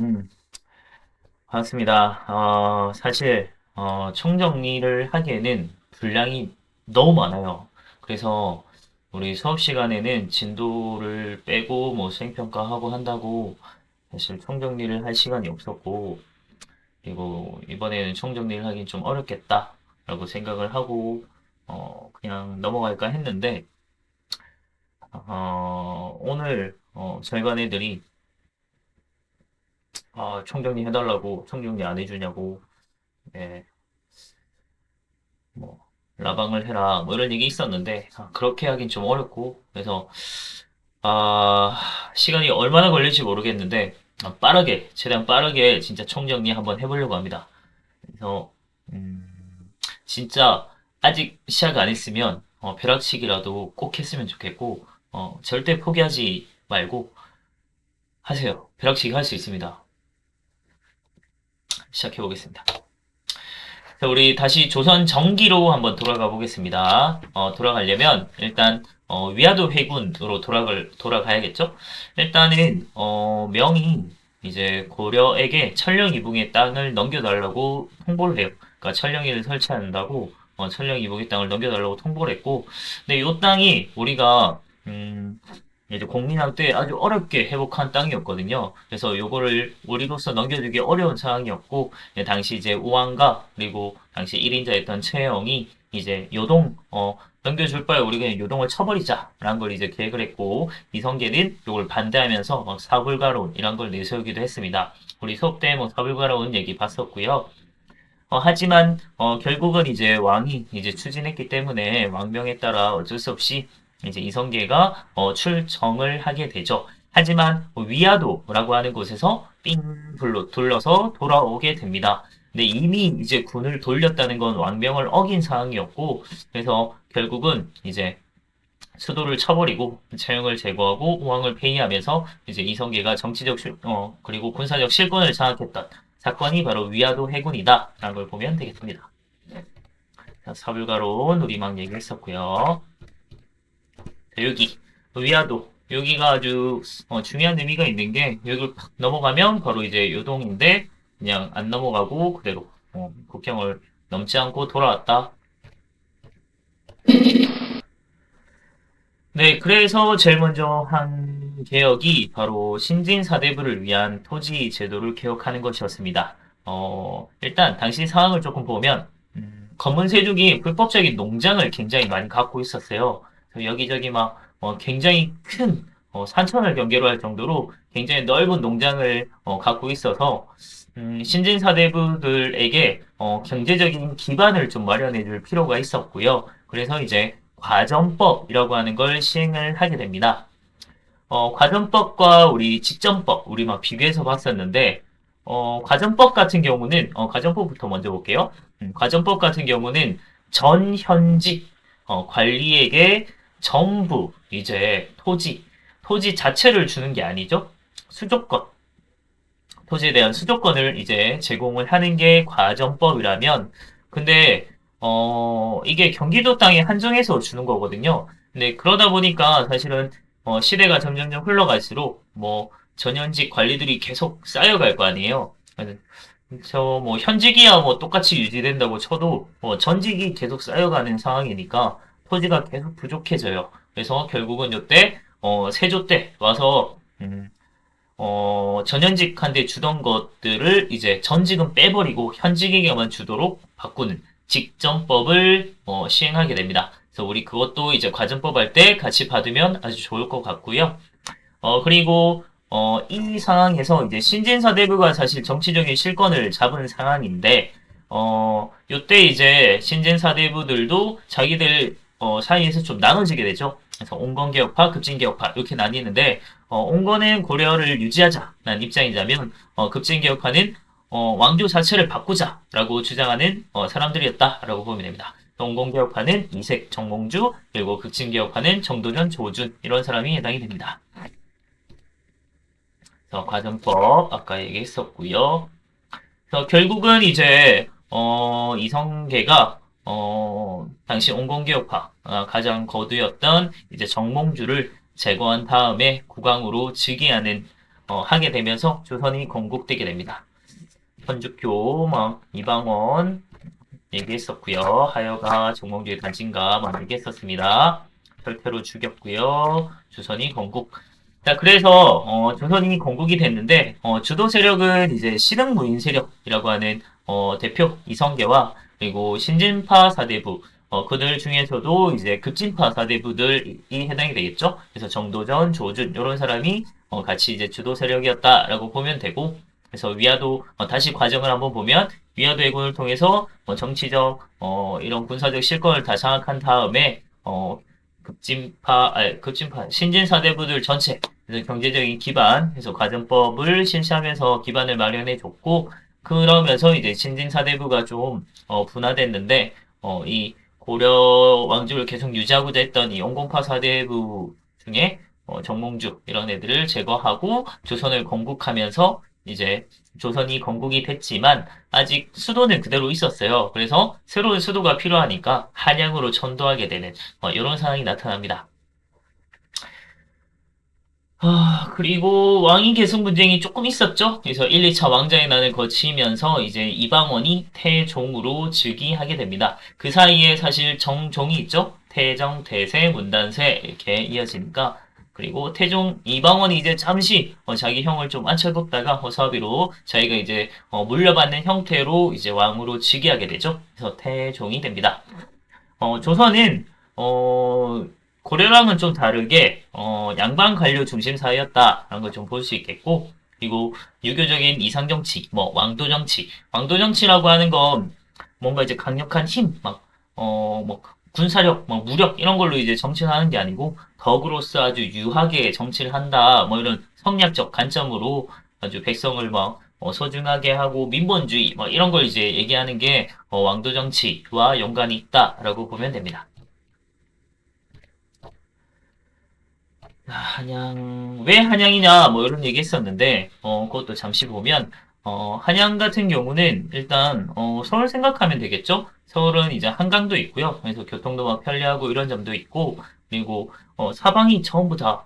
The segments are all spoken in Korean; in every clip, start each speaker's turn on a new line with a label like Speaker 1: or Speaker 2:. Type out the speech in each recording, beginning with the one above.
Speaker 1: 음, 반갑습니다. 사실, 총정리를 하기에는 분량이 너무 많아요. 그래서 우리 수업 시간에는 진도를 빼고 뭐 수행평가하고 한다고 사실 총정리를 할 시간이 없었고, 그리고 이번에는 총정리를 하긴 좀 어렵겠다라고 생각을 하고, 그냥 넘어갈까 했는데, 오늘, 저희 반 애들이, 총정리 해달라고, 총정리 안 해주냐고, 예, 뭐 라방을 해라 뭐 이런 얘기 있었는데 그렇게 하긴 좀 어렵고 그래서 아 시간이 얼마나 걸릴지 모르겠는데 빠르게 최대한 빠르게 진짜 총정리 한번 해보려고 합니다. 그래서 음, 진짜 아직 시작 안 했으면 벼락치기라도 꼭 했으면 좋겠고 절대 포기하지 말고 하세요. 벼락치기 할 수 있습니다. 시작해 보겠습니다. 자, 우리 다시 조선 정기로 한번 돌아가 보겠습니다. 돌아가려면 일단 위화도 회군으로 돌아가야겠죠? 일단은 명이 이제 고려에게 천령 이북의 땅을 넘겨달라고 통보를 해요. 그러니까 천령이를 설치한다고 천령 이북의 땅을 넘겨달라고 통보를 했고, 근데 이 땅이 우리가 이제 공민왕 때 아주 어렵게 회복한 땅이었거든요. 그래서 요거를 우리로서 넘겨주기 어려운 상황이었고, 당시 이제 우왕과 그리고 당시 1인자였던 최영이 이제 요동, 넘겨줄 바에 우리 그냥 요동을 쳐버리자라는 걸 이제 계획을 했고, 이성계는 요걸 반대하면서 사불가론 이런 걸 내세우기도 했습니다. 우리 수업 때 뭐 사불가론 얘기 봤었고요. 하지만 결국은 이제 왕이 이제 추진했기 때문에 왕명에 따라 어쩔 수 없이 이제 이성계가 출정을 하게 되죠. 하지만 위화도라고 하는 곳에서 삥 둘러서 돌아오게 됩니다. 근데 이미 이제 군을 돌렸다는 건 왕명을 어긴 상황이었고, 그래서 결국은 이제 수도를 쳐버리고 차영을 제거하고 우왕을 폐위하면서 이제 이성계가 그리고 군사적 실권을 장악했던 사건이 바로 위화도 해군이다라는 걸 보면 되겠습니다. 자, 사불가론 우리막 얘기했었고요. 자, 여기 위화도 여기가 아주 중요한 의미가 있는 게 여기를 팍 넘어가면 바로 이제 요동인데 그냥 안 넘어가고 그대로 국경을 넘지 않고 돌아왔다. 네, 그래서 제일 먼저 한 개혁이 바로 신진사대부를 위한 토지 제도를 개혁하는 것이었습니다. 일단 당시 상황을 조금 보면 검은세족이 불법적인 농장을 굉장히 많이 갖고 있었어요. 그래서 여기저기 막 굉장히 큰 산천을 경계로 할 정도로 굉장히 넓은 농장을 갖고 있어서 신진사대부들에게 경제적인 기반을 좀 마련해 줄 필요가 있었고요. 그래서 이제 과전법이라고 하는 걸 시행을 하게 됩니다. 과전법과 우리 직전법, 우리 막 비교해서 봤었는데, 과전법 같은 경우는, 과전법부터 먼저 볼게요. 과전법 같은 경우는 전현직, 관리에게 전부, 이제 토지 자체를 주는 게 아니죠. 수조권, 토지에 대한 수조권을 이제 제공을 하는 게 과전법이라면, 근데, 이게 경기도 땅에 한정해서 주는 거거든요. 근데 그러다 보니까 사실은, 시대가 점점점 흘러갈수록, 뭐, 전현직 관리들이 계속 쌓여갈 거 아니에요. 뭐, 현직이야 뭐 똑같이 유지된다고 쳐도, 전직이 계속 쌓여가는 상황이니까, 토지가 계속 부족해져요. 그래서 결국은 이때, 세조 때 와서, 전현직한테 주던 것들을 이제 전직은 빼버리고 현직에게만 주도록 바꾸는 직전법을 시행하게 됩니다. 그래서 우리 그것도 이제 과정법 할 때 같이 받으면 아주 좋을 것 같고요. 그리고 이 상황에서 이제 신진사대부가 사실 정치적인 실권을 잡은 상황인데 요때 이제 신진사대부들도 자기들 사이에서 좀 나눠지게 되죠. 그래서 온건개혁파, 급진개혁파 이렇게 나뉘는데 온건은 고려를 유지하자라는 입장이자면 급진개혁파는 왕조 자체를 바꾸자라고 주장하는 사람들이었다라고 보면 됩니다. 온건개혁파는 이색 정몽주 그리고 급진개혁파는 정도전 조준 이런 사람이 해당이 됩니다. 그래서 과정법 아까 얘기했었고요. 그래서 결국은 이제 이성계가 당시 온건개혁파 가장 거두였던 이제 정몽주를 제거한 다음에 국왕으로 즉위하는 하게 되면서 조선이 건국되게 됩니다. 현주교, 이방원 얘기했었고요. 하여가 정몽주의 단신가 얘기했었습니다. 절태로 죽였고요. 조선이 건국. 자, 그래서 조선이 건국이 됐는데 주도 세력은 이제 신흥무인 세력이라고 하는 대표 이성계와 그리고 신진파 사대부 그들 중에서도 이제 급진파 사대부들이 해당이 되겠죠. 그래서 정도전, 조준 이런 사람이 같이 이제 주도 세력이었다라고 보면 되고 그래서 위화도 다시 과정을 한번 보면 위화도 해군을 통해서 정치적 이런 군사적 실권을 다 장악한 다음에 급진파 신진 사대부들 전체 그래서 경제적인 기반 그래서 가정법을 실시하면서 기반을 마련해 줬고 그러면서 이제 신진 사대부가 좀 분화됐는데 이 고려 왕조를 계속 유지하고자 했던 이 영공파 사대부 중에 정몽주 이런 애들을 제거하고 조선을 건국하면서 이제 조선이 건국이 됐지만 아직 수도는 그대로 있었어요. 그래서 새로운 수도가 필요하니까 한양으로 전도하게 되는 이런 상황이 나타납니다. 그리고 왕위 계승 분쟁이 조금 있었죠. 그래서 1, 2차 왕자의 난을 거치면서 이제 이방원이 태종으로 즉위하게 됩니다. 그 사이에 사실 정종이 있죠. 태정, 태세, 문단세 이렇게 이어지니까 그리고 태종 이방원이 이제 잠시 자기 형을 좀 앉혀뒀다가 허수아비로 자기가 이제 물려받는 형태로 이제 왕으로 즉위하게 되죠. 그래서 태종이 됩니다. 조선은 고려랑은 좀 다르게 양반 관료 중심 사회였다라는 걸 좀 볼 수 있겠고 그리고 유교적인 이상 정치, 왕도 정치, 왕도 정치라고 하는 건 뭔가 이제 강력한 힘, 뭐 군사력, 무력 이런 걸로 이제 정치를 하는 게 아니고 덕으로서 아주 유하게 정치를 한다, 이런 성략적 관점으로 아주 백성을 소중하게 하고 민본주의 이런 걸 이제 얘기하는 게 왕도 정치와 연관이 있다라고 보면 됩니다. 한양 왜 한양이냐 이런 얘기 했었는데 그것도 잠시 보면 한양 같은 경우는 일단 서울 생각하면 되겠죠. 서울은 이제 한강도 있고요. 그래서 교통도 편리하고 이런 점도 있고 그리고 사방이 전부 다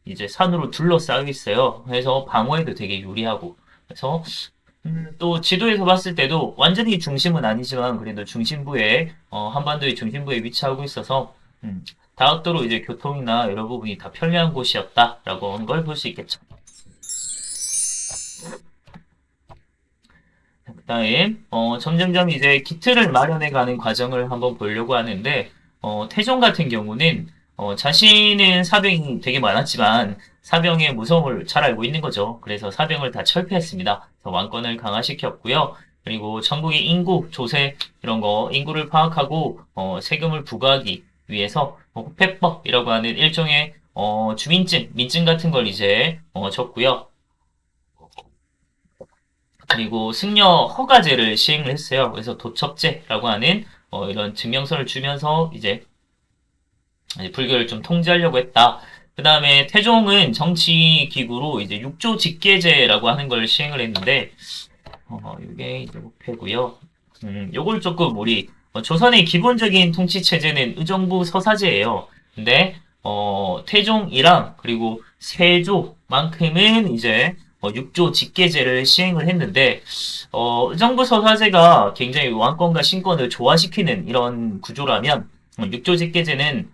Speaker 1: 이제 산으로 둘러싸여 있어요. 그래서 방어에도 되게 유리하고 그래서 또 지도에서 봤을 때도 완전히 중심은 아니지만 그래도 중심부에 한반도의 중심부에 위치하고 있어서 다각도로 이제 교통이나 여러 부분이 다 편리한 곳이었다라고 하는 걸 볼 수 있겠죠. 그다음에 점점점 이제 기틀을 마련해가는 과정을 한번 보려고 하는데 태종 같은 경우는 자신은 사병이 되게 많았지만 사병의 무서움을 잘 알고 있는 거죠. 그래서 사병을 다 철폐했습니다. 그래서 왕권을 강화시켰고요. 그리고 전국의 인구, 조세 이런 거 인구를 파악하고 세금을 부과하기 위해서 호패법이라고 하는 일종의 주민증, 민증 같은 걸 이제 줬고요. 그리고 승려 허가제를 시행을 했어요. 그래서 도첩제라고 하는 이런 증명서를 주면서 이제 불교를 좀 통제하려고 했다. 그 다음에 태종은 정치 기구로 이제 육조 직계제라고 하는 걸 시행을 했는데 이게 이제 목표고요. 요걸 조금 우리 조선의 기본적인 통치 체제는 의정부 서사제예요. 근데 태종이랑 그리고 세조만큼은 이제 육조 직계제를 시행을 했는데 의정부 서사제가 굉장히 왕권과 신권을 조화시키는 이런 구조라면 육조 직계제는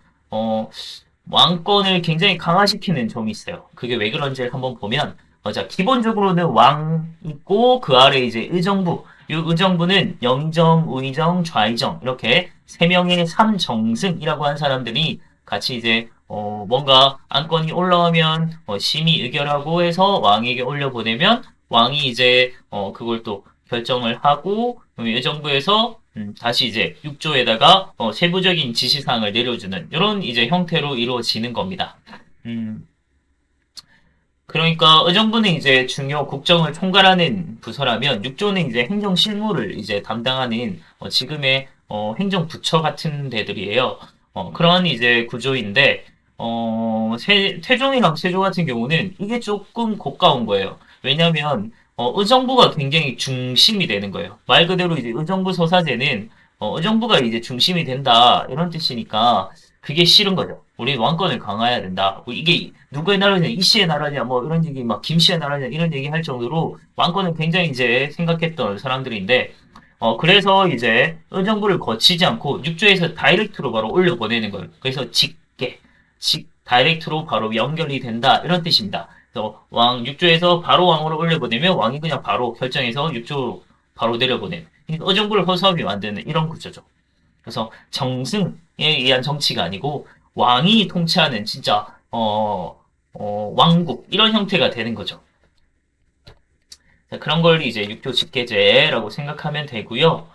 Speaker 1: 왕권을 굉장히 강화시키는 점이 있어요. 그게 왜 그런지 한번 보면 자, 기본적으로는 왕 있고 그 아래 이제 의정부. 이 의정부는 영정, 의정, 좌의정 이렇게 세 명의 삼정승이라고 한 사람들이 같이 이제 뭔가 안건이 올라오면 심의 의결하고 해서 왕에게 올려보내면 왕이 이제 그걸 또 결정을 하고 의정부에서 다시 이제 육조에다가 세부적인 지시사항을 내려주는 이런 이제 형태로 이루어지는 겁니다. 그러니까 의정부는 이제 중요 국정을 총괄하는 부서라면 육조는 이제 행정 실무를 이제 담당하는 지금의 행정부처 같은 데들이에요. 그런 이제 구조인데 태종이랑 세조 같은 경우는 이게 조금 고가운 거예요. 왜냐하면 의정부가 굉장히 중심이 되는 거예요. 말 그대로 이제 의정부 소사제는 의정부가 이제 중심이 된다 이런 뜻이니까 그게 싫은 거죠. 우리 왕권을 강화해야 된다. 뭐 이게 누구의 나라냐, 이씨의 나라냐, 뭐 이런 얘기, 막 김씨의 나라냐 이런 얘기 할 정도로 왕권을 굉장히 이제 생각했던 사람들인데, 그래서 이제 의정부를 거치지 않고 육조에서 다이렉트로 바로 올려보내는 거예요. 그래서 다이렉트로 바로 연결이 된다 이런 뜻입니다. 그래서 육조에서 바로 왕으로 올려보내면 왕이 그냥 바로 결정해서 육조 바로 내려보내는 의정부를 허수아비 만드는 이런 구조죠. 그래서 정승에 의한 정치가 아니고 왕이 통치하는 진짜 왕국 이런 형태가 되는 거죠. 자, 그런 걸 이제 육조 직계제라고 생각하면 되고요.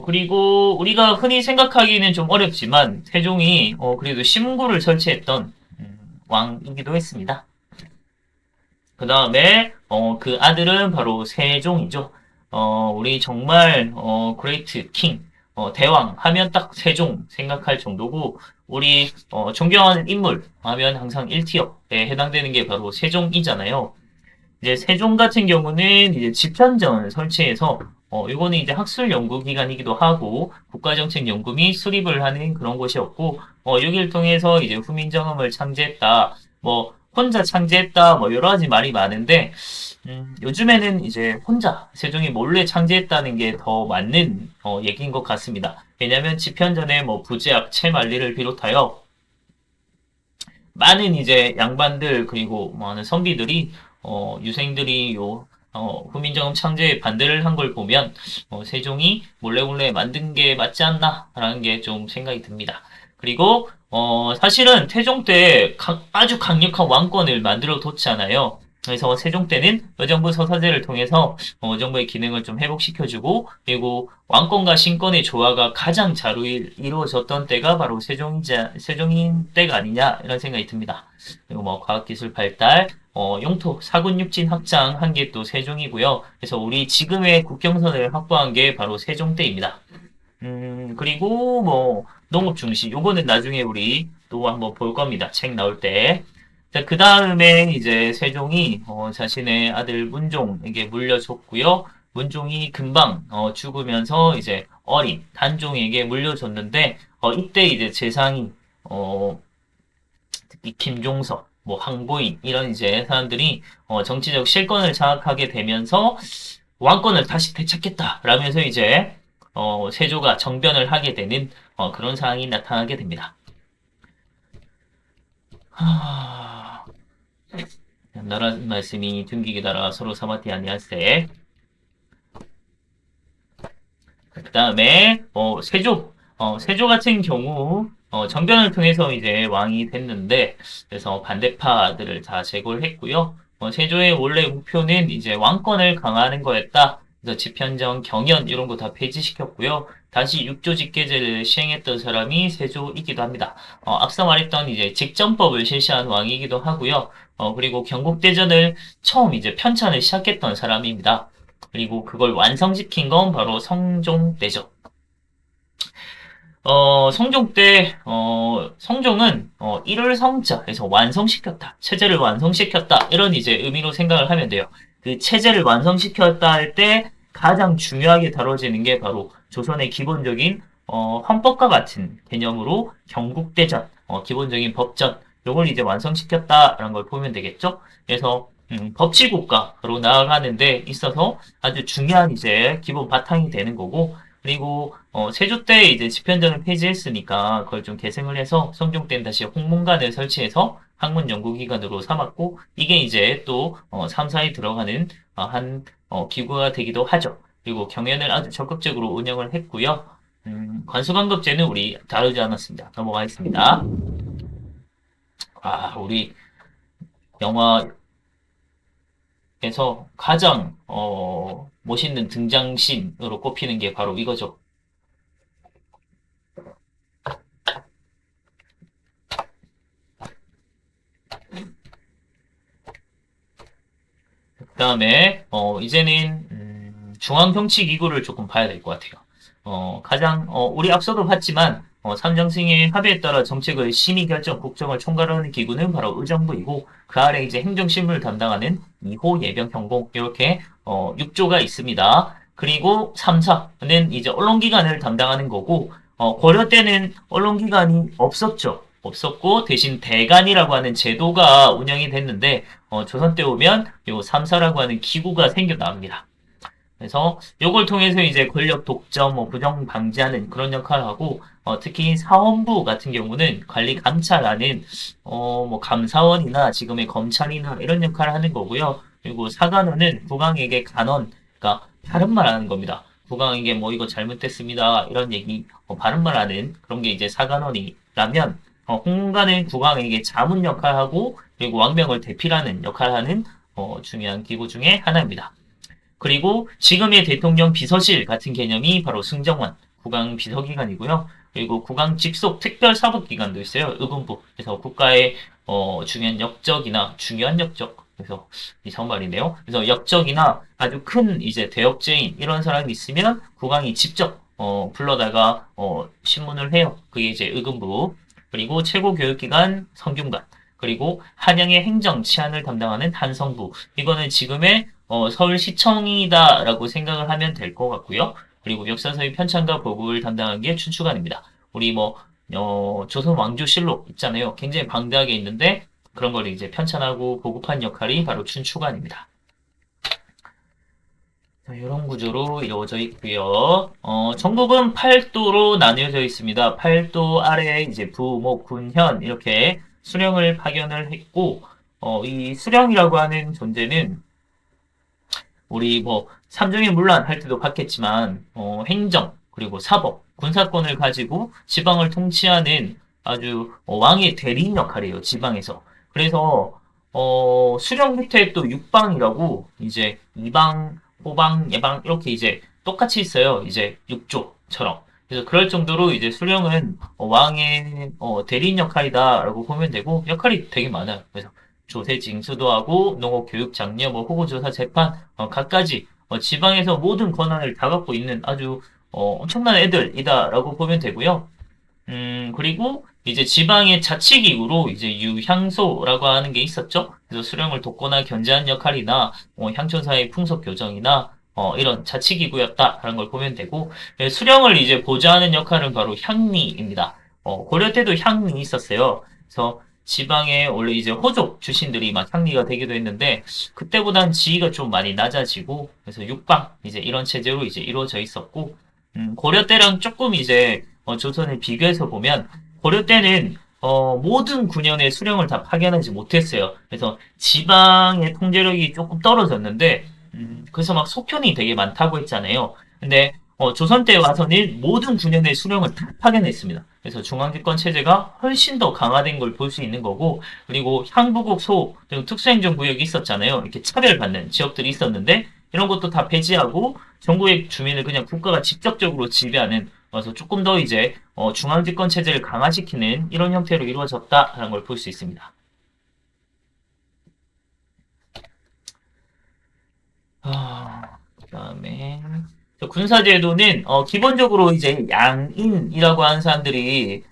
Speaker 1: 그리고 우리가 흔히 생각하기는 좀 어렵지만 세종이 그래도 심구를 설치했던 왕이기도 했습니다. 그 다음에 그 아들은 바로 세종이죠. 우리 정말 그레이트 킹 대왕 하면 딱 세종 생각할 정도고 우리 존경하는 인물 하면 항상 1티어에 해당되는 게 바로 세종이잖아요. 이제 세종 같은 경우는 이제 집현전 설치해서 이거는 이제 학술 연구 기관이기도 하고 국가정책연구 및 수립을 하는 그런 곳이었고 여기를 통해서 이제 후민정음을 창제했다. 뭐 혼자 창제했다. 뭐 여러 가지 말이 많은데 요즘에는 이제 혼자 세종이 몰래 창제했다는 게 더 맞는 얘기인 것 같습니다. 왜냐하면 집현전에 뭐 부제학, 채만리를 비롯하여 많은 이제 양반들 그리고 많은 선비들이 유생들이 후민정음 창제에 반대를 한 걸 보면 세종이 몰래 만든 게 맞지 않나라는 게 좀 생각이 듭니다. 그리고 사실은 태종 때 아주 강력한 왕권을 만들어 뒀잖아요. 그래서 세종 때는 의정부 서사제를 통해서 의정부의 기능을 좀 회복시켜주고 그리고 왕권과 신권의 조화가 가장 잘 이루어졌던 때가 바로 세종인 때가 아니냐 이런 생각이 듭니다. 그리고 뭐 과학기술 발달, 영토, 사군육진 확장 한 게 또 세종이고요. 그래서 우리 지금의 국경선을 확보한 게 바로 세종 때입니다. 그리고 뭐 농업 중시 요거는 나중에 우리 또 한번 볼 겁니다. 책 나올 때. 자, 그 다음에 이제 세종이 자신의 아들 문종에게 물려줬고요. 문종이 금방 죽으면서 이제 어린 단종에게 물려줬는데 이때 이제 재상이 특히 김종서, 뭐 황보인 이런 이제 사람들이 정치적 실권을 장악하게 되면서 왕권을 다시 되찾겠다라면서 이제 세조가 정변을 하게 되는 그런 상황이 나타나게 됩니다. 하... 나라 말씀이 둥기게 달아 서로 사마티 아니할세. 그 다음에 세조 같은 경우 정변을 통해서 이제 왕이 됐는데 그래서 반대파들을 다 제거를 했고요. 세조의 원래 목표는 이제 왕권을 강화하는 거였다. 그래서 집현정, 경연 이런 거 다 폐지시켰고요. 다시 육조 직계제를 시행했던 사람이 세조이기도 합니다. 앞서 말했던 이제 직전법을 실시한 왕이기도 하고요. 그리고 경국대전을 처음 이제 편찬을 시작했던 사람입니다. 그리고 그걸 완성시킨 건 바로 성종때죠. 성종 때, 성종은, 일을 성자에서 완성시켰다. 체제를 완성시켰다. 이런 이제 의미로 생각을 하면 돼요. 그 체제를 완성시켰다 할 때 가장 중요하게 다뤄지는 게 바로 조선의 기본적인, 헌법과 같은 개념으로 경국대전, 기본적인 법전, 요걸 이제 완성시켰다라는 걸 보면 되겠죠? 그래서, 법치국가로 나아가는 데 있어서 아주 중요한 이제 기본 바탕이 되는 거고, 그리고 세조 때 이제 집현전을 폐지했으니까 그걸 좀 계승을 해서 성종 때는 다시 홍문관을 설치해서 학문 연구기관으로 삼았고 이게 이제 또 3사에 들어가는 한 기구가 되기도 하죠. 그리고 경연을 아주 적극적으로 운영을 했고요. 관수관급제는 우리 다루지 않았습니다. 넘어가겠습니다. 우리 영화에서 가장 멋있는 등장신으로 꼽히는 게 바로 이거죠. 그 다음에 이제는 중앙정치기구를 조금 봐야 될 것 같아요. 가장 우리 앞서도 봤지만 삼정승의 합의에 따라 정책을 심의 결정, 국정을 총괄하는 기구는 바로 의정부이고 그 아래 이제 행정실무를 담당하는 2호 예병현공 이렇게 6조가 있습니다. 그리고 3사는 이제 언론기관을 담당하는 거고 고려 때는 언론기관이 없었죠. 없었고 대신 대간이라고 하는 제도가 운영이 됐는데 조선 때 오면 요 삼사라고 하는 기구가 생겨납니다. 그래서 요걸 통해서 이제 권력 독점, 뭐 부정 방지하는 그런 역할을 하고 특히 사헌부 같은 경우는 관리 감찰하는 뭐 감사원이나 지금의 검찰이나 이런 역할을 하는 거고요. 그리고 사관원은 국왕에게 간언, 그러니까 바른 말 하는 겁니다. 국왕에게 뭐 이거 잘못됐습니다. 이런 얘기, 바른 말 하는 그런 게 이제 사관원이라면 홍문관은 국왕에게 자문 역할하고 그리고 왕명을 대필하는 역할을 하는 중요한 기구 중에 하나입니다. 그리고 지금의 대통령 비서실 같은 개념이 바로 승정원, 국왕 비서기관이고요. 그리고 국왕 직속 특별사법기관도 있어요. 의금부. 그래서 국가의 중요한 역적이나 중요한 역적. 그래서 이 정말이네요. 그래서 역적이나 아주 큰 이제 대역죄인 이런 사람이 있으면 국왕이 직접 불러다가 신문을 해요. 그게 이제 의금부. 그리고 최고교육기관 성균관. 그리고 한양의 행정 치안을 담당하는 한성부. 이거는 지금의 서울시청이다라고 생각을 하면 될 것 같고요. 그리고 역사서의 편찬과 보급을 담당한 게 춘추관입니다. 우리 뭐 조선 왕조실록 있잖아요. 굉장히 방대하게 있는데 그런 걸 이제 편찬하고 보급한 역할이 바로 춘추관입니다. 이런 구조로 이루어져 있고요. 전국은 8도로 나뉘어져 있습니다. 8도 아래에 이제 부, 목, 군, 현 이렇게 수령을 파견을 했고 이 수령이라고 하는 존재는 우리 뭐 삼중의 문란 할 때도 봤겠지만 행정 그리고 사법 군사권을 가지고 지방을 통치하는 아주 왕의 대리인 역할이에요. 지방에서. 그래서 수령 밑에 또 육방이라고 이제 이방, 호방, 예방 이렇게 이제 똑같이 있어요. 이제 육조처럼. 그래서 그럴 정도로 이제 수령은 왕의 대리인 역할이다라고 보면 되고 역할이 되게 많아요. 그래서 조세 징수도 하고 농업 교육 장려 뭐 후보조사 재판 갖가지 지방에서 모든 권한을 다 갖고 있는 아주 엄청난 애들이다라고 보면 되고요. 그리고 이제 지방의 자치기구로 이제 유향소라고 하는 게 있었죠. 그래서 수령을 돕거나 견제하는 역할이나 향촌사의 풍속 교정이나 이런 자치기구였다라는 걸 보면 되고 수령을 이제 보좌하는 역할은 바로 향리입니다. 고려 때도 향리 있었어요. 그래서 지방에 원래 이제 호족 출신들이 막 향리가 되기도 했는데 그때보단 지위가 좀 많이 낮아지고 그래서 육방 이제 이런 체제로 이제 이루어져 있었고 고려 때랑 조금 이제 조선을 비교해서 보면 고려 때는 모든 군현의 수령을 다 파견하지 못했어요. 그래서 지방의 통제력이 조금 떨어졌는데 그래서 막 속현이 되게 많다고 했잖아요. 근데 조선 때 와서는 모든 군현의 수령을 다 파견했습니다. 그래서 중앙집권 체제가 훨씬 더 강화된 걸 볼 수 있는 거고, 그리고 향부국 소, 그리고 특수행정구역이 있었잖아요. 이렇게 차별받는 지역들이 있었는데, 이런 것도 다 폐지하고, 전국의 주민을 그냥 국가가 직접적으로 지배하는, 그래서 조금 더 이제, 중앙집권 체제를 강화시키는 이런 형태로 이루어졌다라는 걸 볼 수 있습니다. 그다음에 군사제도는 기본적으로 이제 양인이라고 하는 사람들이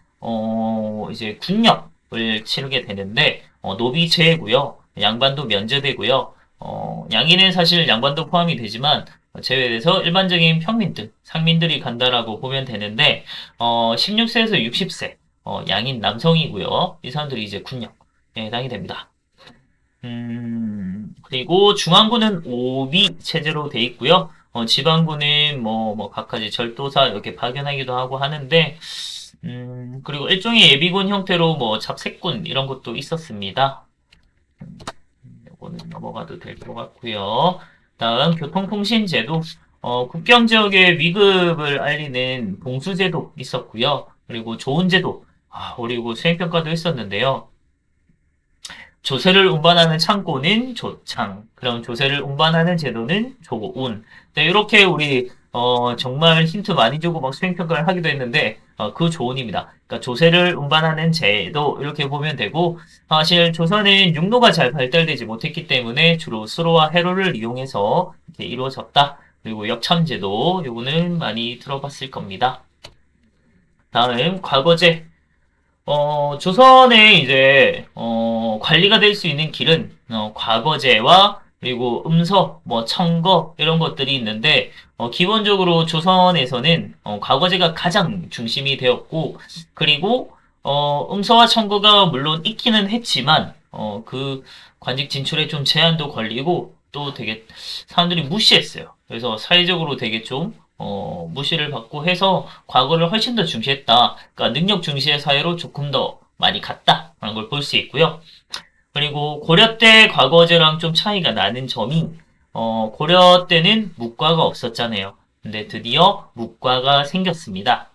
Speaker 1: 이제 군역을 치르게 되는데 노비제고요. 양반도 면제되고요. 양인은 사실 양반도 포함이 되지만 제외돼서 일반적인 평민들, 상민들이 간다라고 보면 되는데 16세에서 60세 양인 남성이고요. 이 사람들이 이제 군역에 해당이 됩니다. 그리고 중앙부는 오비 체제로 돼 있고요. 지방부는 뭐 각가지 절도사 이렇게 파견하기도 하고 하는데, 그리고 일종의 예비군 형태로 뭐 잡색군 이런 것도 있었습니다. 이거는 넘어가도 될 것 같고요. 다음 교통통신제도, 국경 지역의 위급을 알리는 봉수제도 있었고요. 그리고 조은제도, 그리고 수행평가도 있었는데요. 조세를 운반하는 창고는 조창, 그럼 조세를 운반하는 제도는 조운. 네, 이렇게 우리 정말 힌트 많이 주고 막 수행평가를 하기도 했는데 그 조운입니다. 그러니까 조세를 운반하는 제도 이렇게 보면 되고 사실 조선은 육로가 잘 발달되지 못했기 때문에 주로 수로와 해로를 이용해서 이렇게 이루어졌다. 그리고 역참제도 요거는 많이 들어봤을 겁니다. 다음 과거제. 조선의 이제, 관리가 될 수 있는 길은, 과거제와 그리고 음서, 뭐 청거 이런 것들이 있는데 기본적으로 조선에서는 과거제가 가장 중심이 되었고 그리고 음서와 청거가 물론 있기는 했지만 그 관직 진출에 좀 제한도 걸리고 또 되게 사람들이 무시했어요. 그래서 사회적으로 되게 좀 무시를 받고 해서 과거를 훨씬 더 중시했다. 그러니까 능력 중시의 사회로 조금 더 많이 갔다라는 걸 볼 수 있고요. 그리고 고려 때 과거제랑 좀 차이가 나는 점이 고려 때는 문과가 없었잖아요. 근데 드디어 문과가 생겼습니다.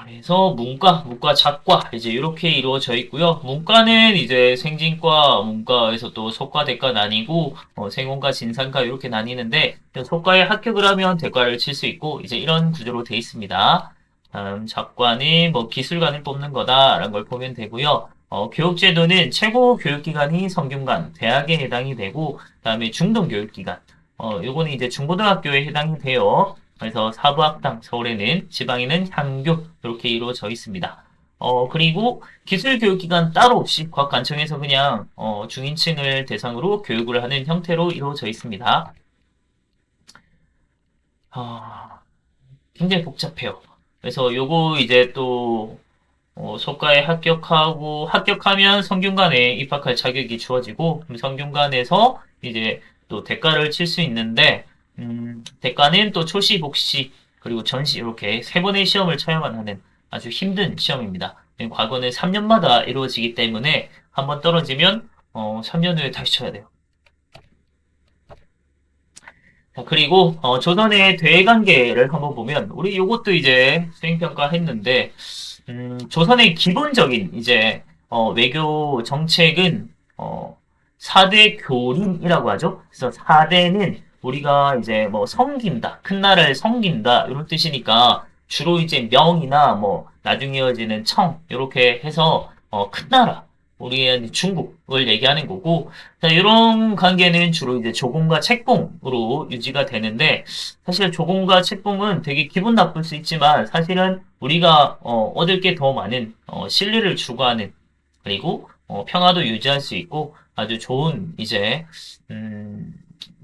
Speaker 1: 그래서 문과, 작과 이제 이렇게 이루어져 있고요. 문과는 이제 생진과, 문과에서 또 속과, 대과 나뉘고 생원과, 진산과 이렇게 나뉘는데 속과에 합격을 하면 대과를 칠 수 있고 이제 이런 구조로 돼 있습니다. 다음 작과는 뭐 기술관을 뽑는 거다라는 걸 보면 되고요. 교육제도는 최고 교육기관이 성균관, 대학에 해당이 되고 그다음에 중등교육기관, 요거는 이제 중고등학교에 해당이 돼요. 그래서 사부학당, 서울에는, 지방에는 향교 이렇게 이루어져 있습니다. 그리고 기술교육기관 따로 없이 곽관청에서 그냥 중인층을 대상으로 교육을 하는 형태로 이루어져 있습니다. 어, 굉장히 복잡해요. 그래서 요거 이제 또 소과에 합격하면 성균관에 입학할 자격이 주어지고 그럼 성균관에서 이제 또 대과를 칠 수 있는데 대과는 또 초시, 복시 그리고 전시 이렇게 세 번의 시험을 쳐야만 하는 아주 힘든 시험입니다. 과거는 3년마다 이루어지기 때문에 한번 떨어지면 3년 후에 다시 쳐야 돼요. 자, 그리고 조선의 대관계를 한번 보면 우리 요것도 이제 수행평가 했는데 조선의 기본적인 이제 외교 정책은 4대 교린이라고 하죠. 그래서 4대는 우리가 이제 뭐 섬긴다, 큰 나라를 섬긴다 이런 뜻이니까 주로 이제 명이나 뭐 나중에 이어지는 청 이렇게 해서 큰 나라 우리의 중국을 얘기하는 거고 자, 이런 관계는 주로 이제 조공과 책봉으로 유지가 되는데 사실 조공과 책봉은 되게 기분 나쁠 수 있지만 사실은 우리가 얻을 게 더 많은 신뢰를 추구하는 그리고 평화도 유지할 수 있고 아주 좋은 이제 음,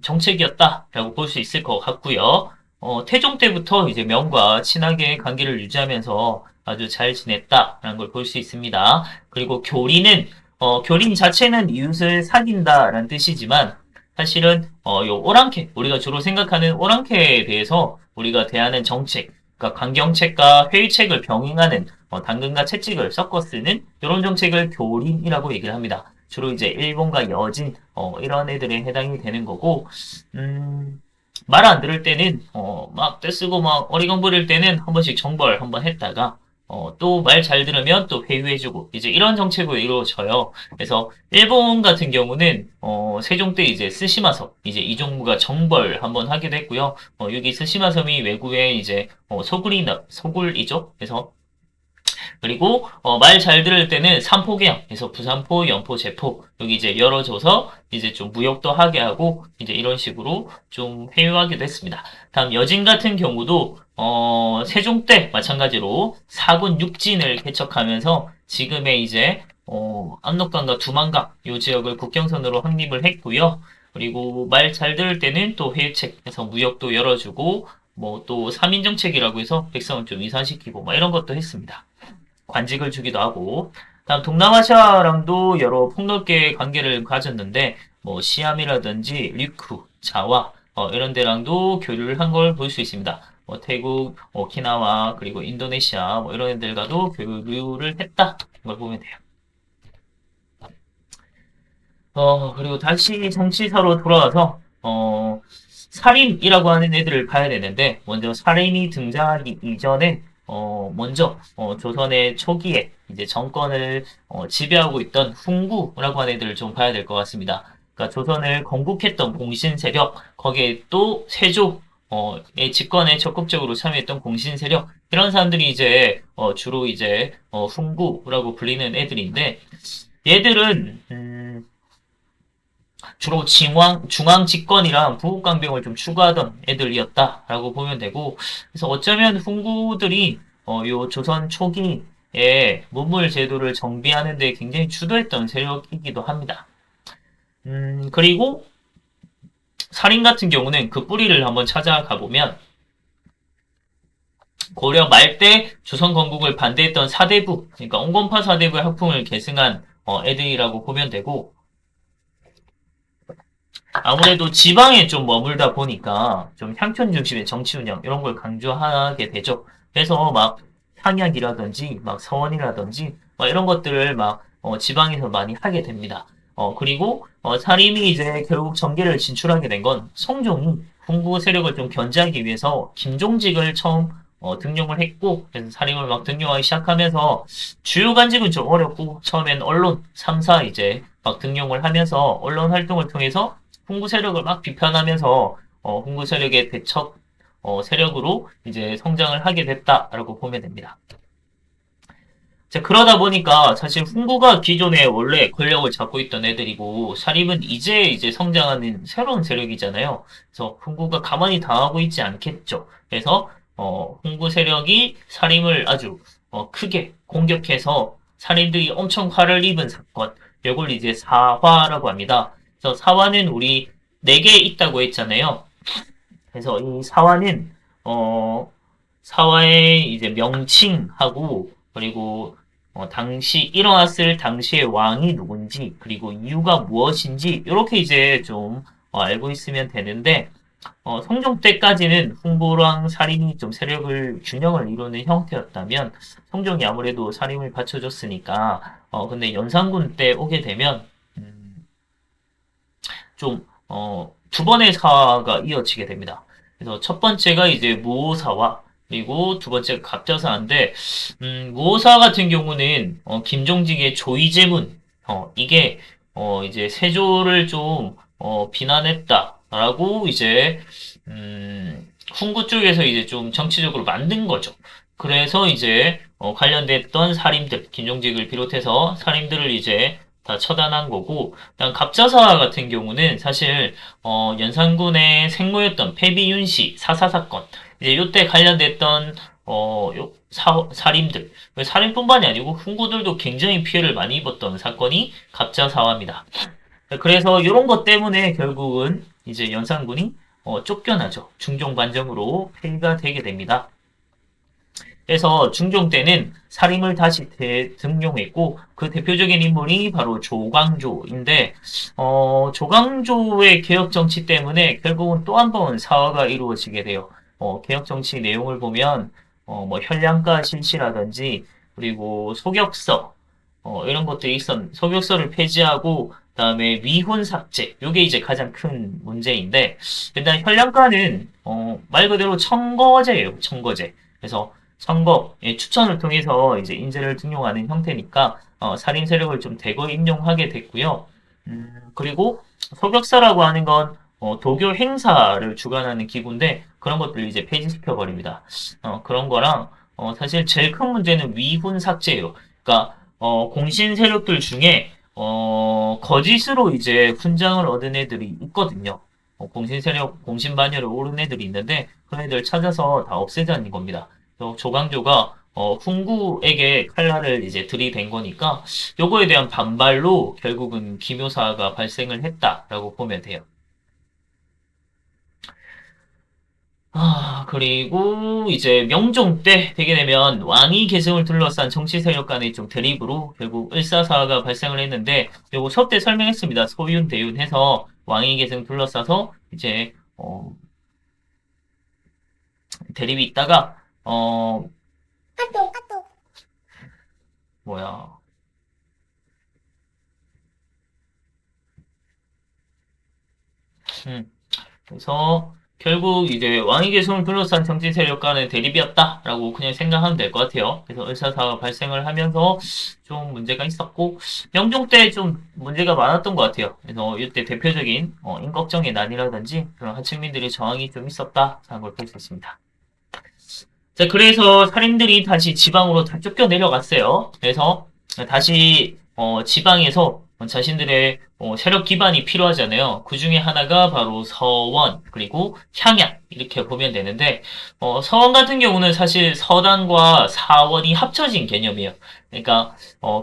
Speaker 1: 정책이었다라고 볼 수 있을 것 같고요. 태종 때부터 이제 명과 친하게 관계를 유지하면서 아주 잘 지냈다라는 걸 볼 수 있습니다. 그리고 교리는 교린 자체는 이웃을 사귄다라는 뜻이지만 사실은 요 오랑캐 우리가 주로 생각하는 오랑캐에 대해서 우리가 대하는 정책, 그러니까 강경책과 회의책을 병행하는 당근과 채찍을 섞어 쓰는 이런 정책을 교린이라고 얘기를 합니다. 주로 이제 일본과 여진 이런 애들에 해당이 되는 거고 말 안 들을 때는 막 떼쓰고 막 어리광 부릴 때는 한 번씩 정벌 한번 했다가 또 말 잘 들으면 또 회유해주고 이제 이런 정책으로 이루어져요. 그래서 일본 같은 경우는 세종 때 이제 스시마섬 이제 이종무가 정벌 한번 하기도 했고요. 여기 스시마섬이 외구의 이제 소굴이죠. 그래서 그리고 말 잘 들을 때는 삼포계양, 그래서 부산포, 연포, 제포 여기 이제 열어줘서 이제 좀 무역도 하게 하고 이제 이런 식으로 좀 회유하기도 했습니다. 다음 여진 같은 경우도 세종 때 마찬가지로 사군 육진을 개척하면서 지금의 이제 압록강과 두만강 이 지역을 국경선으로 확립을 했고요. 그리고 말 잘 들을 때는 또 회유책에서 무역도 열어주고 뭐 또 삼인정책이라고 해서 백성을 좀 이산시키고 막 이런 것도 했습니다. 관직을 주기도 하고 다음 동남아시아랑도 여러 폭넓게 관계를 가졌는데 뭐 시암이라든지 류쿠, 자와 이런 데랑도 교류를 한 걸 볼 수 있습니다. 뭐 태국, 오키나와 그리고 인도네시아 뭐 이런 애들과도 교류를 했다 걸 보면 돼요. 그리고 다시 정치사로 돌아와서 살인이라고 하는 애들을 봐야 되는데 먼저 살인이 등장하기 이전에 먼저 조선의 초기에 이제 정권을 지배하고 있던 훈구라고 하는 애들을 좀 봐야 될 것 같습니다. 그러니까 조선을 건국했던 공신 세력 거기에 또 세조의 집권에 적극적으로 참여했던 공신 세력 이런 사람들이 이제 주로 이제 훈구라고 불리는 애들인데 얘들은 주로 중앙 집권이랑 부국강병을 좀 추구하던 애들이었다라고 보면 되고, 그래서 어쩌면 훈구들이 요 조선 초기에 문물 제도를 정비하는 데 굉장히 주도했던 세력이기도 합니다. 그리고 살인 같은 경우는 그 뿌리를 한번 찾아가 보면 고려 말 때 조선 건국을 반대했던 사대부, 그러니까 온건파 사대부의 학풍을 계승한 애들이라고 보면 되고, 아무래도 지방에 좀 머물다 보니까 좀 향촌 중심의 정치 운영 이런 걸 강조하게 되죠. 그래서 막 향약이라든지 막 서원이라든지 막 이런 것들을 막 지방에서 많이 하게 됩니다. 그리고 사림이 이제 결국 정계를 진출하게 된 건 성종이 궁구 세력을 좀 견제하기 위해서 김종직을 처음 등용을 했고, 그래서 사림을 막 등용하기 시작하면서 주요 관직은 좀 어렵고 처음엔 언론 3사 이제 막 등용을 하면서 언론 활동을 통해서 훈구 세력을 막 비판하면서 훈구 세력의 대척 세력으로 이제 성장을 하게 됐다라고 보면 됩니다. 자, 그러다 보니까 사실 훈구가 기존에 원래 권력을 잡고 있던 애들이고 사립은 이제 성장하는 새로운 세력이잖아요. 그래서 훈구가 가만히 당하고 있지 않겠죠. 그래서 훈구 세력이 사림을 아주 크게 공격해서 살인들이 엄청 화를 입은 사건. 이걸 이제 사화라고 합니다. 그래서 사화는 우리 네 개 있다고 했잖아요. 그래서 이 사화는 사화의 이제 명칭하고 그리고 당시 일어났을 당시의 왕이 누군지 그리고 이유가 무엇인지 이렇게 이제 좀 알고 있으면 되는데 성종 때까지는 훈구랑 사림이 좀 세력을 균형을 이루는 형태였다면 성종이 아무래도 사림을 받쳐줬으니까 근데 연산군 때 오게 되면 음, 좀, 두 번의 사화가 이어지게 됩니다. 그래서 첫 번째가 이제 무오사화, 그리고 두 번째가 갑자사인데, 무오사 같은 경우는, 김종직의 조이제문, 이게, 이제 세조를 좀, 비난했다라고 이제, 훈구 쪽에서 이제 좀 정치적으로 만든 거죠. 그래서 이제, 관련됐던 살인들, 김종직을 비롯해서 살인들을 이제 다 처단한 거고, 일단 갑자사 같은 경우는 사실 연산군의 생모였던 패비윤씨 사사 사건 이제 요때 관련됐던 살인들 살인뿐만이 아니고 훈구들도 굉장히 피해를 많이 입었던 사건이 갑자사화입니다. 그래서 이런 것 때문에 결국은 이제 연산군이 쫓겨나죠. 중종반정으로 폐위가 되게 됩니다. 그래서 중종 때는 사림을 다시 등용했고 그 대표적인 인물이 바로 조광조인데 조광조의 개혁 정치 때문에 결국은 또 한 번 사화가 이루어지게 돼요. 개혁 정치 내용을 보면 뭐 현량가 실시라든지 그리고 소격서 이런 것들이 소격서를 폐지하고 그다음에 위훈 삭제 요게 이제 가장 큰 문제인데 일단 현량가는 말 그대로 청거제예요. 청거제. 그래서 선거 추천을 통해서 이제 인재를 등용하는 형태니까 살인 세력을 좀 대거 임용하게 됐고요. 그리고 소격사라고 하는 건 도교 행사를 주관하는 기구인데 그런 것들을 이제 폐지시켜 버립니다. 그런 거랑 사실 제일 큰 문제는 위훈 삭제예요. 그러니까 공신 세력들 중에 거짓으로 이제 훈장을 얻은 애들이 있거든요. 공신 세력, 공신 반열을 오른 애들이 있는데 그 애들 찾아서 다 없애자는 겁니다. 조광조가 훈구에게 칼날을 이제 들이댄 거니까 요거에 대한 반발로 결국은 기묘사가 발생을 했다라고 보면 돼요. 그리고 이제 명종 때 되게 되면 왕위 계승을 둘러싼 정치 세력 간의 좀 대립으로 결국 을사사가 발생을 했는데 요거 수업 때 설명했습니다. 소윤, 대윤 해서 왕위 계승 둘러싸서 이제 대립이 있다가 뭐야 음, 그래서 결국 이제 왕위 계승을 둘러싼 정치 세력 간의 대립이었다라고 그냥 생각하면 될 것 같아요. 그래서 을사사가 발생을 하면서 좀 문제가 있었고 명종 때 좀 문제가 많았던 것 같아요. 그래서 이때 대표적인 인걱정의 난이라든지 그런 하층민들의 저항이 좀 있었다라는 걸 볼 수 있습니다. 자, 그래서 살인들이 다시 지방으로 다 쫓겨 내려갔어요. 그래서 다시 지방에서 자신들의 세력 기반이 필요하잖아요. 그 중에 하나가 바로 서원, 그리고 향약, 이렇게 보면 되는데, 서원 같은 경우는 사실 서당과 사원이 합쳐진 개념이에요. 그러니까,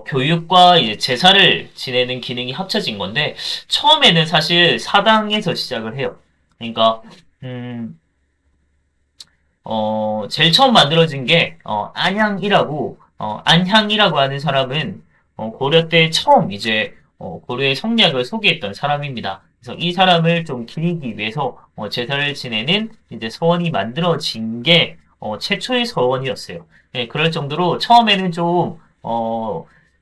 Speaker 1: 교육과 이제 제사를 지내는 기능이 합쳐진 건데, 처음에는 사실 사당에서 시작을 해요. 그러니까, 음, 제일 처음 만들어진 게, 안향이라고 하는 사람은, 고려 때 처음 이제, 고려의 성략을 소개했던 사람입니다. 그래서 이 사람을 좀 기리기 위해서, 제사를 지내는 이제 서원이 만들어진 게, 최초의 서원이었어요. 예, 그럴 정도로 처음에는 좀,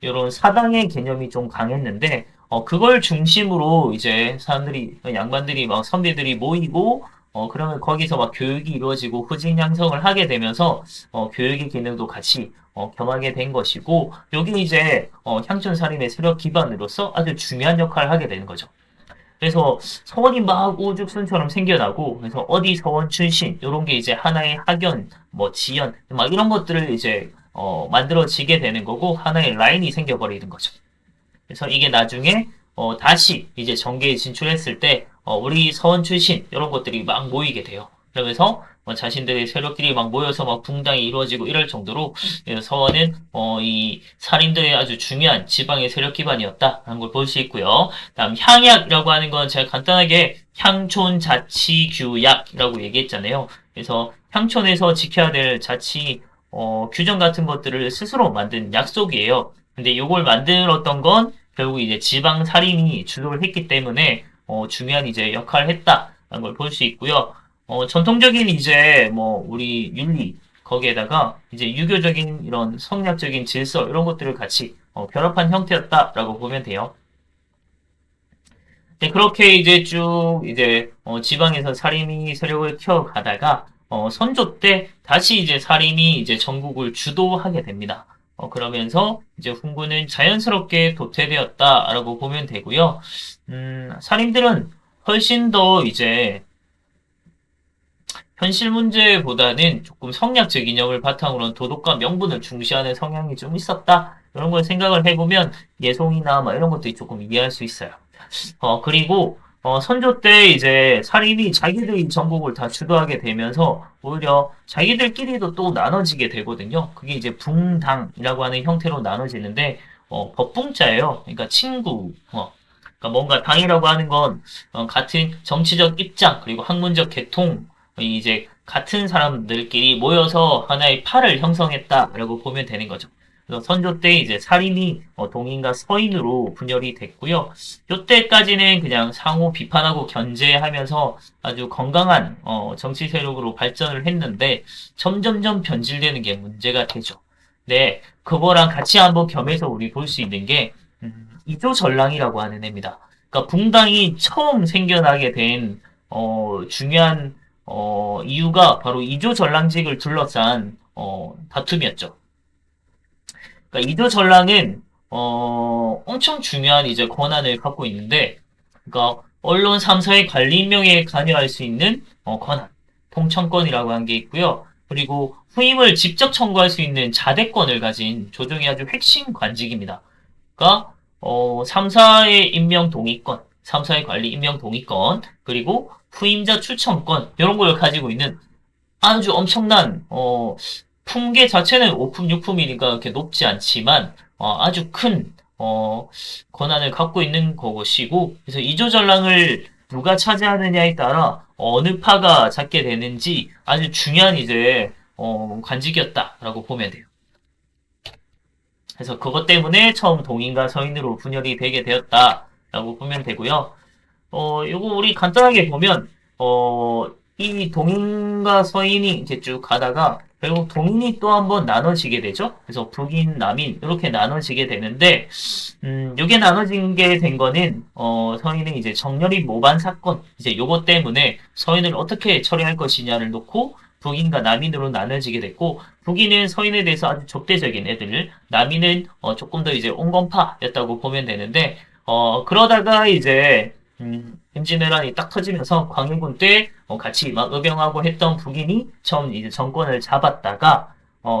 Speaker 1: 이런 사당의 개념이 좀 강했는데, 그걸 중심으로 이제 사람들이, 양반들이 막 선비들이 모이고, 그러면 거기서 막 교육이 이루어지고 후진 양성을 하게 되면서, 교육의 기능도 같이, 겸하게 된 것이고, 여기 이제, 향촌살인의 세력 기반으로서 아주 중요한 역할을 하게 되는 거죠. 그래서 서원이 막 우죽순처럼 생겨나고, 그래서 어디 서원 출신, 요런 게 이제 하나의 학연, 뭐 지연, 막 이런 것들을 이제, 만들어지게 되는 거고, 하나의 라인이 생겨버리는 거죠. 그래서 이게 나중에 다시 이제 정계에 진출했을 때 우리 서원 출신 이런 것들이 막 모이게 돼요. 그러면서 자신들의 세력끼리 막 모여서 막 붕당이 이루어지고 이럴 정도로 서원은 이 살인들의 아주 중요한 지방의 세력 기반이었다라는 걸 볼 수 있고요. 다음 향약이라고 하는 건 제가 간단하게 향촌자치규약이라고 얘기했잖아요. 그래서 향촌에서 지켜야 될 자치 규정 같은 것들을 스스로 만든 약속이에요. 근데 이걸 만들었던 건 결국 이제 지방 살인이 주도를 했기 때문에 중요한 이제 역할을 했다라는 걸 볼 수 있고요. 전통적인 이제 뭐 우리 윤리 거기에다가 이제 유교적인 이런 성략적인 질서 이런 것들을 같이 결합한 형태였다라고 보면 돼요. 네, 그렇게 이제 쭉 이제 지방에서 살인이 세력을 키워가다가 선조 때 다시 이제 살인이 이제 전국을 주도하게 됩니다. 그러면서 이제 훈구는 자연스럽게 도태되었다라고 보면 되고요. 살인들은 훨씬 더 이제 현실 문제보다는 조금 성략적 이념을 바탕으로 한 도덕과 명분을 중시하는 성향이 좀 있었다. 이런 걸 생각을 해보면 예송이나 뭐 이런 것들이 조금 이해할 수 있어요. 그리고, 선조 때 이제 살인이 자기들이 전국을 다 주도하게 되면서 오히려 자기들끼리도 또 나눠지게 되거든요. 그게 이제 붕당이라고 하는 형태로 나눠지는데, 법붕자예요. 그러니까 친구, 그러니까 뭔가 당이라고 하는 건 같은 정치적 입장, 그리고 학문적 계통, 이제 같은 사람들끼리 모여서 하나의 파를 형성했다라고 보면 되는 거죠. 그래서 선조 때 이제 살인이 동인과 서인으로 분열이 됐고요. 요때까지는 그냥 상호 비판하고 견제하면서 아주 건강한 정치 세력으로 발전을 했는데 점점점 변질되는 게 문제가 되죠. 네, 그거랑 같이 한번 겸해서 우리 볼 수 있는 게 이조전랑이라고 하는 애입니다. 그러니까 붕당이 처음 생겨나게 된 중요한 이유가 바로 이조전랑직을 둘러싼 다툼이었죠. 그러니까 이조 전랑은 엄청 중요한 이제 권한을 갖고 있는데, 그러니까 언론 3사의 관리 임명에 관여할 수 있는 권한, 통청권이라고 한 게 있고요. 그리고 후임을 직접 청구할 수 있는 자대권을 가진 조정의 아주 핵심 관직입니다. 그러니까 3사의 임명 동의권, 3사의 관리 임명 동의권, 그리고 후임자 추천권 이런 걸 가지고 있는 아주 엄청난 품계 자체는 5품, 6품이니까 그렇게 높지 않지만 아주 큰 권한을 갖고 있는 것이고 그래서 이조전랑을 누가 차지하느냐에 따라 어느 파가 잡게 되는지 아주 중요한 이제 관직이었다라고 보면 돼요. 그래서 그것 때문에 처음 동인과 서인으로 분열이 되게 되었다라고 보면 되고요. 요거 우리 간단하게 보면, 이 동인과 서인이 이제 쭉 가다가, 결국 동인이 또 한번 나눠지게 되죠? 그래서 북인, 남인, 이렇게 나눠지게 되는데, 요게 나눠진 게 된 거는, 서인은 이제 정렬이 모반 사건, 이제 요것 때문에 서인을 어떻게 처리할 것이냐를 놓고, 북인과 남인으로 나눠지게 됐고, 북인은 서인에 대해서 아주 적대적인 애들, 남인은 조금 더 이제 온건파였다고 보면 되는데, 그러다가 이제, 임진왜란이 딱 터지면서 광해군 때 같이 막 의병하고 했던 북인이 처음 이제 정권을 잡았다가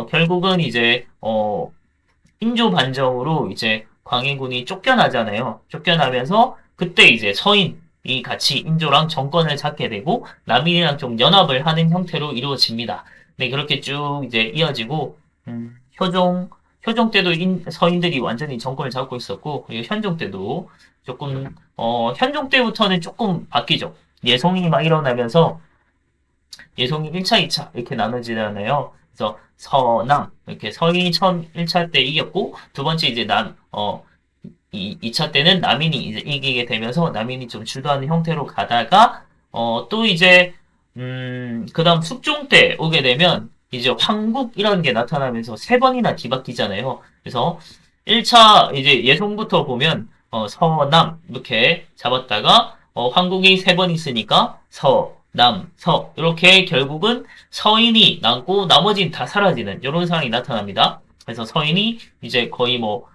Speaker 1: 결국은 이제 인조 반정으로 이제 광해군이 쫓겨나잖아요. 쫓겨나면서 그때 이제 서인이 같이 인조랑 정권을 잡게 되고 남인이랑 좀 연합을 하는 형태로 이루어집니다. 네, 그렇게 쭉 이제 이어지고 효종 때도 서인들이 완전히 정권을 잡고 있었고 그리고 현종 때도 조금 현종 때부터는 조금 바뀌죠. 예송이 막 일어나면서 예송이 1차, 2차 이렇게 나눠지잖아요. 그래서 서남 이렇게 서인이 처음 1차 때 이겼고 두 번째 이제 2차 때는 남인이 이제 이기게 되면서 남인이 좀 주도하는 형태로 가다가 또 이제 그다음 숙종 때 오게 되면 이제 황국이라는 게 나타나면서 세 번이나 뒤바뀌잖아요. 그래서 1차 이제 예송부터 보면 서남 이렇게 잡았다가 황국이 세 번 있으니까 남, 서 이렇게 결국은 서인이 남고 나머지는 다 사라지는 이런 상황이 나타납니다. 그래서 서인이 이제 거의 뭐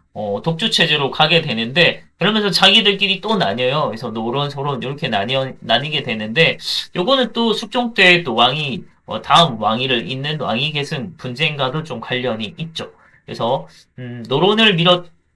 Speaker 1: 독주 체제로 가게 되는데 그러면서 자기들끼리 또 나뉘어요. 그래서 노론, 소론 이렇게 나뉘게 되는데 요거는 또 숙종 때 또 왕이 다음 왕위를 잇는 왕위 계승 분쟁과도 좀 관련이 있죠. 그래서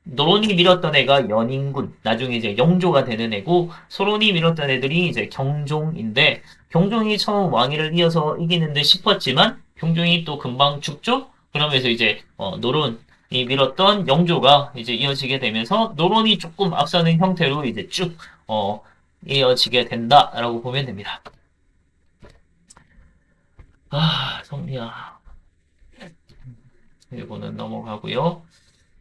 Speaker 1: 노론이 밀었던 애가 연인군, 나중에 이제 영조가 되는 애고 소론이 밀었던 애들이 이제 경종인데 경종이 처음 왕위를 이어서 이기는 듯 싶었지만 경종이 또 금방 죽죠. 그러면서 이제 노론이 밀었던 영조가 이제 이어지게 되면서 노론이 조금 앞서는 형태로 이제 쭉 이어지게 된다라고 보면 됩니다. 성리야. 이거는 넘어가고요.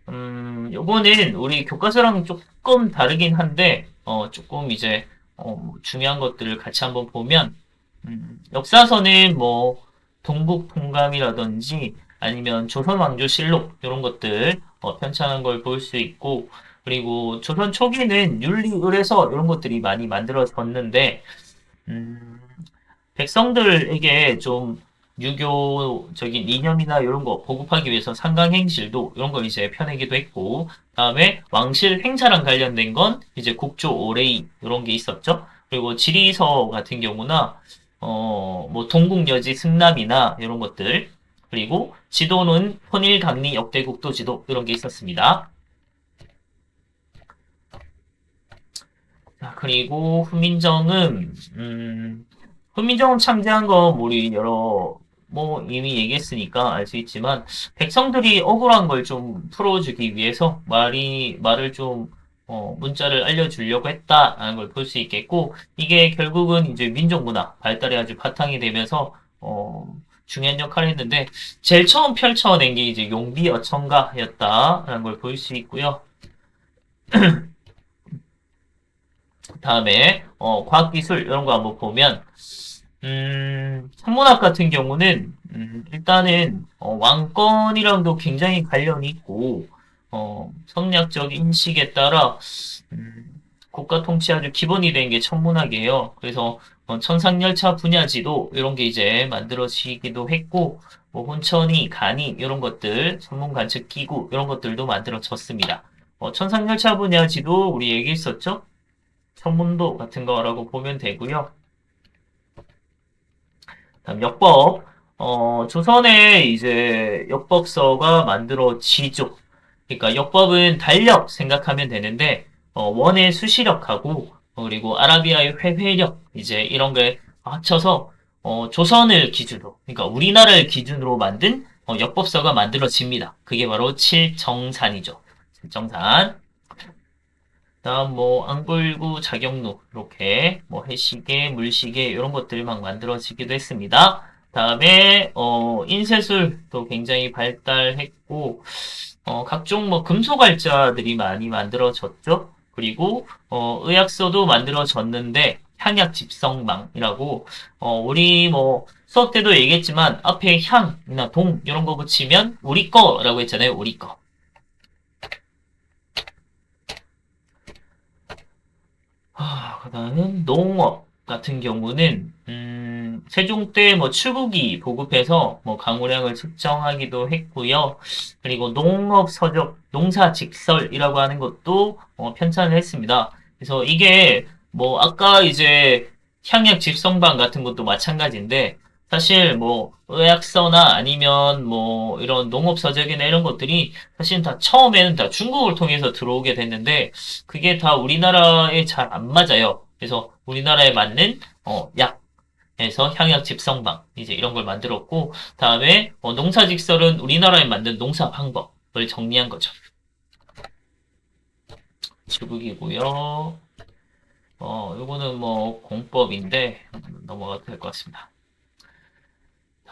Speaker 1: 요거는 우리 교과서랑 조금 다르긴 한데, 조금 이제, 중요한 것들을 같이 한번 보면, 역사서는 뭐, 동국통감이라든지, 아니면 조선왕조실록, 이런 것들, 편찬한 걸 볼 수 있고, 그리고 조선 초기는 윤리의례서, 이런 것들이 많이 만들어졌는데, 음, 백성들에게 좀 유교적인 이념이나 이런 거 보급하기 위해서 상강행실도 이런 걸 이제 펴내기도 했고, 다음에 왕실 행사랑 관련된 건 이제 국조 오레이 이런 게 있었죠. 그리고 지리서 같은 경우나 뭐 동국여지 승남이나 이런 것들, 그리고 지도는 혼일강리 역대국도 지도 이런 게 있었습니다. 자, 그리고 훈민정음 창제한 거 우리 뭐 이미 얘기했으니까 알 수 있지만 백성들이 억울한 걸 좀 풀어주기 위해서 말을 좀 문자를 알려주려고 했다라는 걸 볼 수 있겠고 이게 결국은 이제 민족문화 발달에 아주 바탕이 되면서 중요한 역할을 했는데 제일 처음 펼쳐낸 게 이제 용비어천가였다라는 걸 볼 수 있고요. 다음에 과학기술 이런 거 한번 보면 천문학 같은 경우는 일단은 왕권이랑도 굉장히 관련이 있고 성리학적 인식에 따라 국가 통치 아주 기본이 된 게 천문학이에요. 그래서 천상열차 분야지도 이런 게 이제 만들어지기도 했고 뭐 혼천이, 간이 이런 것들, 천문관측기구 이런 것들도 만들어졌습니다. 천상열차 분야지도 우리 얘기했었죠? 천문도 같은 거라고 보면 되고요. 다음 역법. 조선에 이제 역법서가 만들어지죠. 그러니까 역법은 달력 생각하면 되는데 원의 수시력하고 그리고 아라비아의 회회력 이제 이런 걸 합쳐서 조선을 기준으로 그러니까 우리나라를 기준으로 만든 역법서가 만들어집니다. 그게 바로 칠정산이죠. 칠정산. 다음 뭐 안골구, 자경루 이렇게 뭐 해시계, 물시계 이런 것들이 막 만들어지기도 했습니다. 다음에 인쇄술도 굉장히 발달했고 각종 뭐 금속알자들이 많이 만들어졌죠. 그리고 의학서도 만들어졌는데 향약 집성망이라고 우리 뭐 수업 때도 얘기했지만 앞에 향이나 동 이런 거 붙이면 우리 거라고 했잖아요. 우리 거. 그다음은 농업 같은 경우는 세종 때 뭐 출국이 보급해서 뭐 강우량을 측정하기도 했고요. 그리고 농업 서적, 농사 직설이라고 하는 것도 편찬을 했습니다. 그래서 이게 뭐 아까 이제 향약 집성방 같은 것도 마찬가지인데 사실 뭐 의학서나 아니면 뭐 이런 농업서적이나 이런 것들이 사실 다 처음에는 다 중국을 통해서 들어오게 됐는데 그게 다 우리나라에 잘 안 맞아요. 그래서 우리나라에 맞는 약에서 향약 집성방 이제 이런 걸 만들었고 다음에 농사직설은 우리나라에 맞는 농사 방법을 정리한 거죠. 지국이고요. 요거는 뭐 공법인데 넘어가도 될 것 같습니다.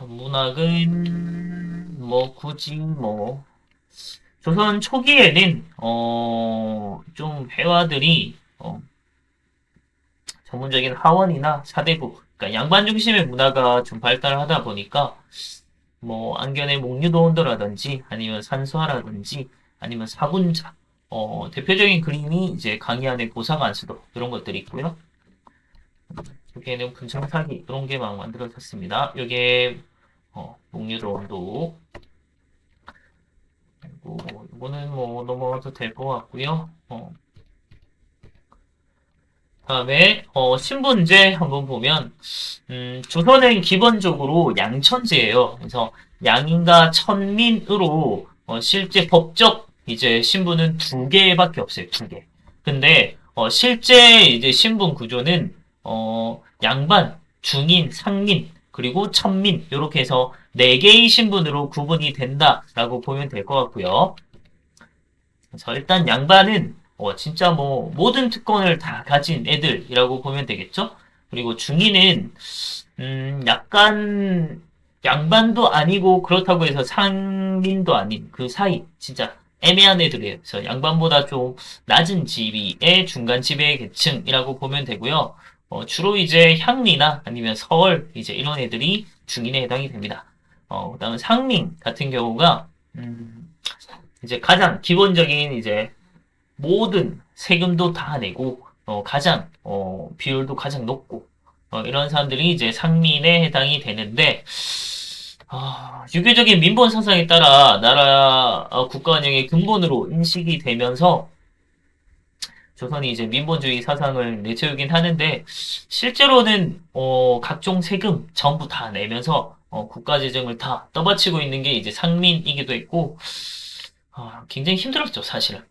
Speaker 1: 문학은 뭐 굳이 뭐 조선 초기에는 좀 회화들이 전문적인 하원이나 사대부 그러니까 양반 중심의 문화가 좀 발달하다 보니까 뭐 안견의 목류도원도라든지 아니면 산수화라든지 아니면 사군자 대표적인 그림이 이제 강희안의 보사관수도 이런 것들이 있고요. 여기에는 분청사기 이런 게 막 만들어졌습니다. 이게 목류도원도 그리고 이거는 뭐 넘어가도 될 것 같고요. 다음에 신분제 한번 보면 조선은 기본적으로 양천제예요. 그래서 양인과 천민으로 실제 법적 이제 신분은 두 개밖에 없어요. 두 개. 근데 실제 이제 신분 구조는 양반, 중인, 상민, 그리고 천민 이렇게 해서 네 개의 신분으로 구분이 된다라고 보면 될 것 같고요. 그래서 일단 양반은 진짜 뭐 모든 특권을 다 가진 애들이라고 보면 되겠죠? 그리고 중위는 약간 양반도 아니고 그렇다고 해서 상민도 아닌 그 사이 진짜 애매한 애들이에요. 그래서 양반보다 좀 낮은 지위의 중간 지배 계층이라고 보면 되고요. 주로 이제 향리나 아니면 서울 이제 이런 애들이 중인에 해당이 됩니다. 그다음에 상민 같은 경우가 이제 가장 기본적인 이제 모든 세금도 다 내고 가장 비율도 가장 높고 이런 사람들이 이제 상민에 해당이 되는데 유교적인 민본 사상에 따라 나라 국가 운영의 근본으로 인식이 되면서 조선이 이제 민본주의 사상을 내세우긴 하는데 실제로는 각종 세금 전부 다 내면서 국가 재정을 다 떠받치고 있는 게 이제 상민이기도 했고 굉장히 힘들었죠 사실은.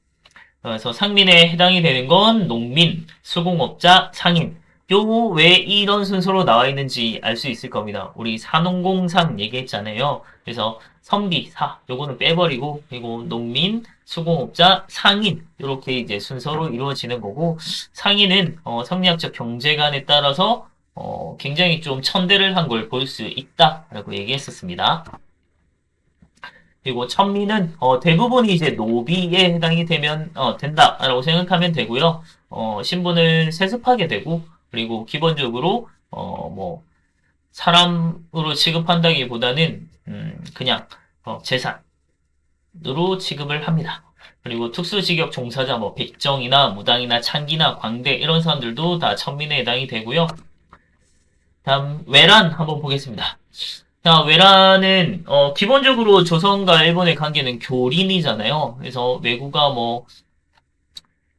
Speaker 1: 그래서 상민에 해당이 되는 건 농민, 수공업자, 상인. 요 왜 이런 순서로 나와 있는지 알 수 있을 겁니다. 우리 산업공상 얘기했잖아요. 그래서 선비, 사, 요거는 빼버리고, 그리고 농민, 수공업자, 상인. 이렇게 이제 순서로 이루어지는 거고, 상인은, 성리학적 경제관에 따라서, 굉장히 좀 천대를 한 걸 볼 수 있다라고 얘기했었습니다. 그리고 천민은 대부분이 이제 노비에 해당이 되면 된다라고 생각하면 되고요. 신분을 세습하게 되고 그리고 기본적으로 뭐 사람으로 취급한다기보다는 그냥 재산으로 취급을 합니다. 그리고 특수직역 종사자 뭐 백정이나 무당이나 창기나 광대 이런 사람들도 다 천민에 해당이 되고요. 다음 외란 한번 보겠습니다. 자, 외란은 기본적으로 조선과 일본의 관계는 교린이잖아요. 그래서 왜구가 뭐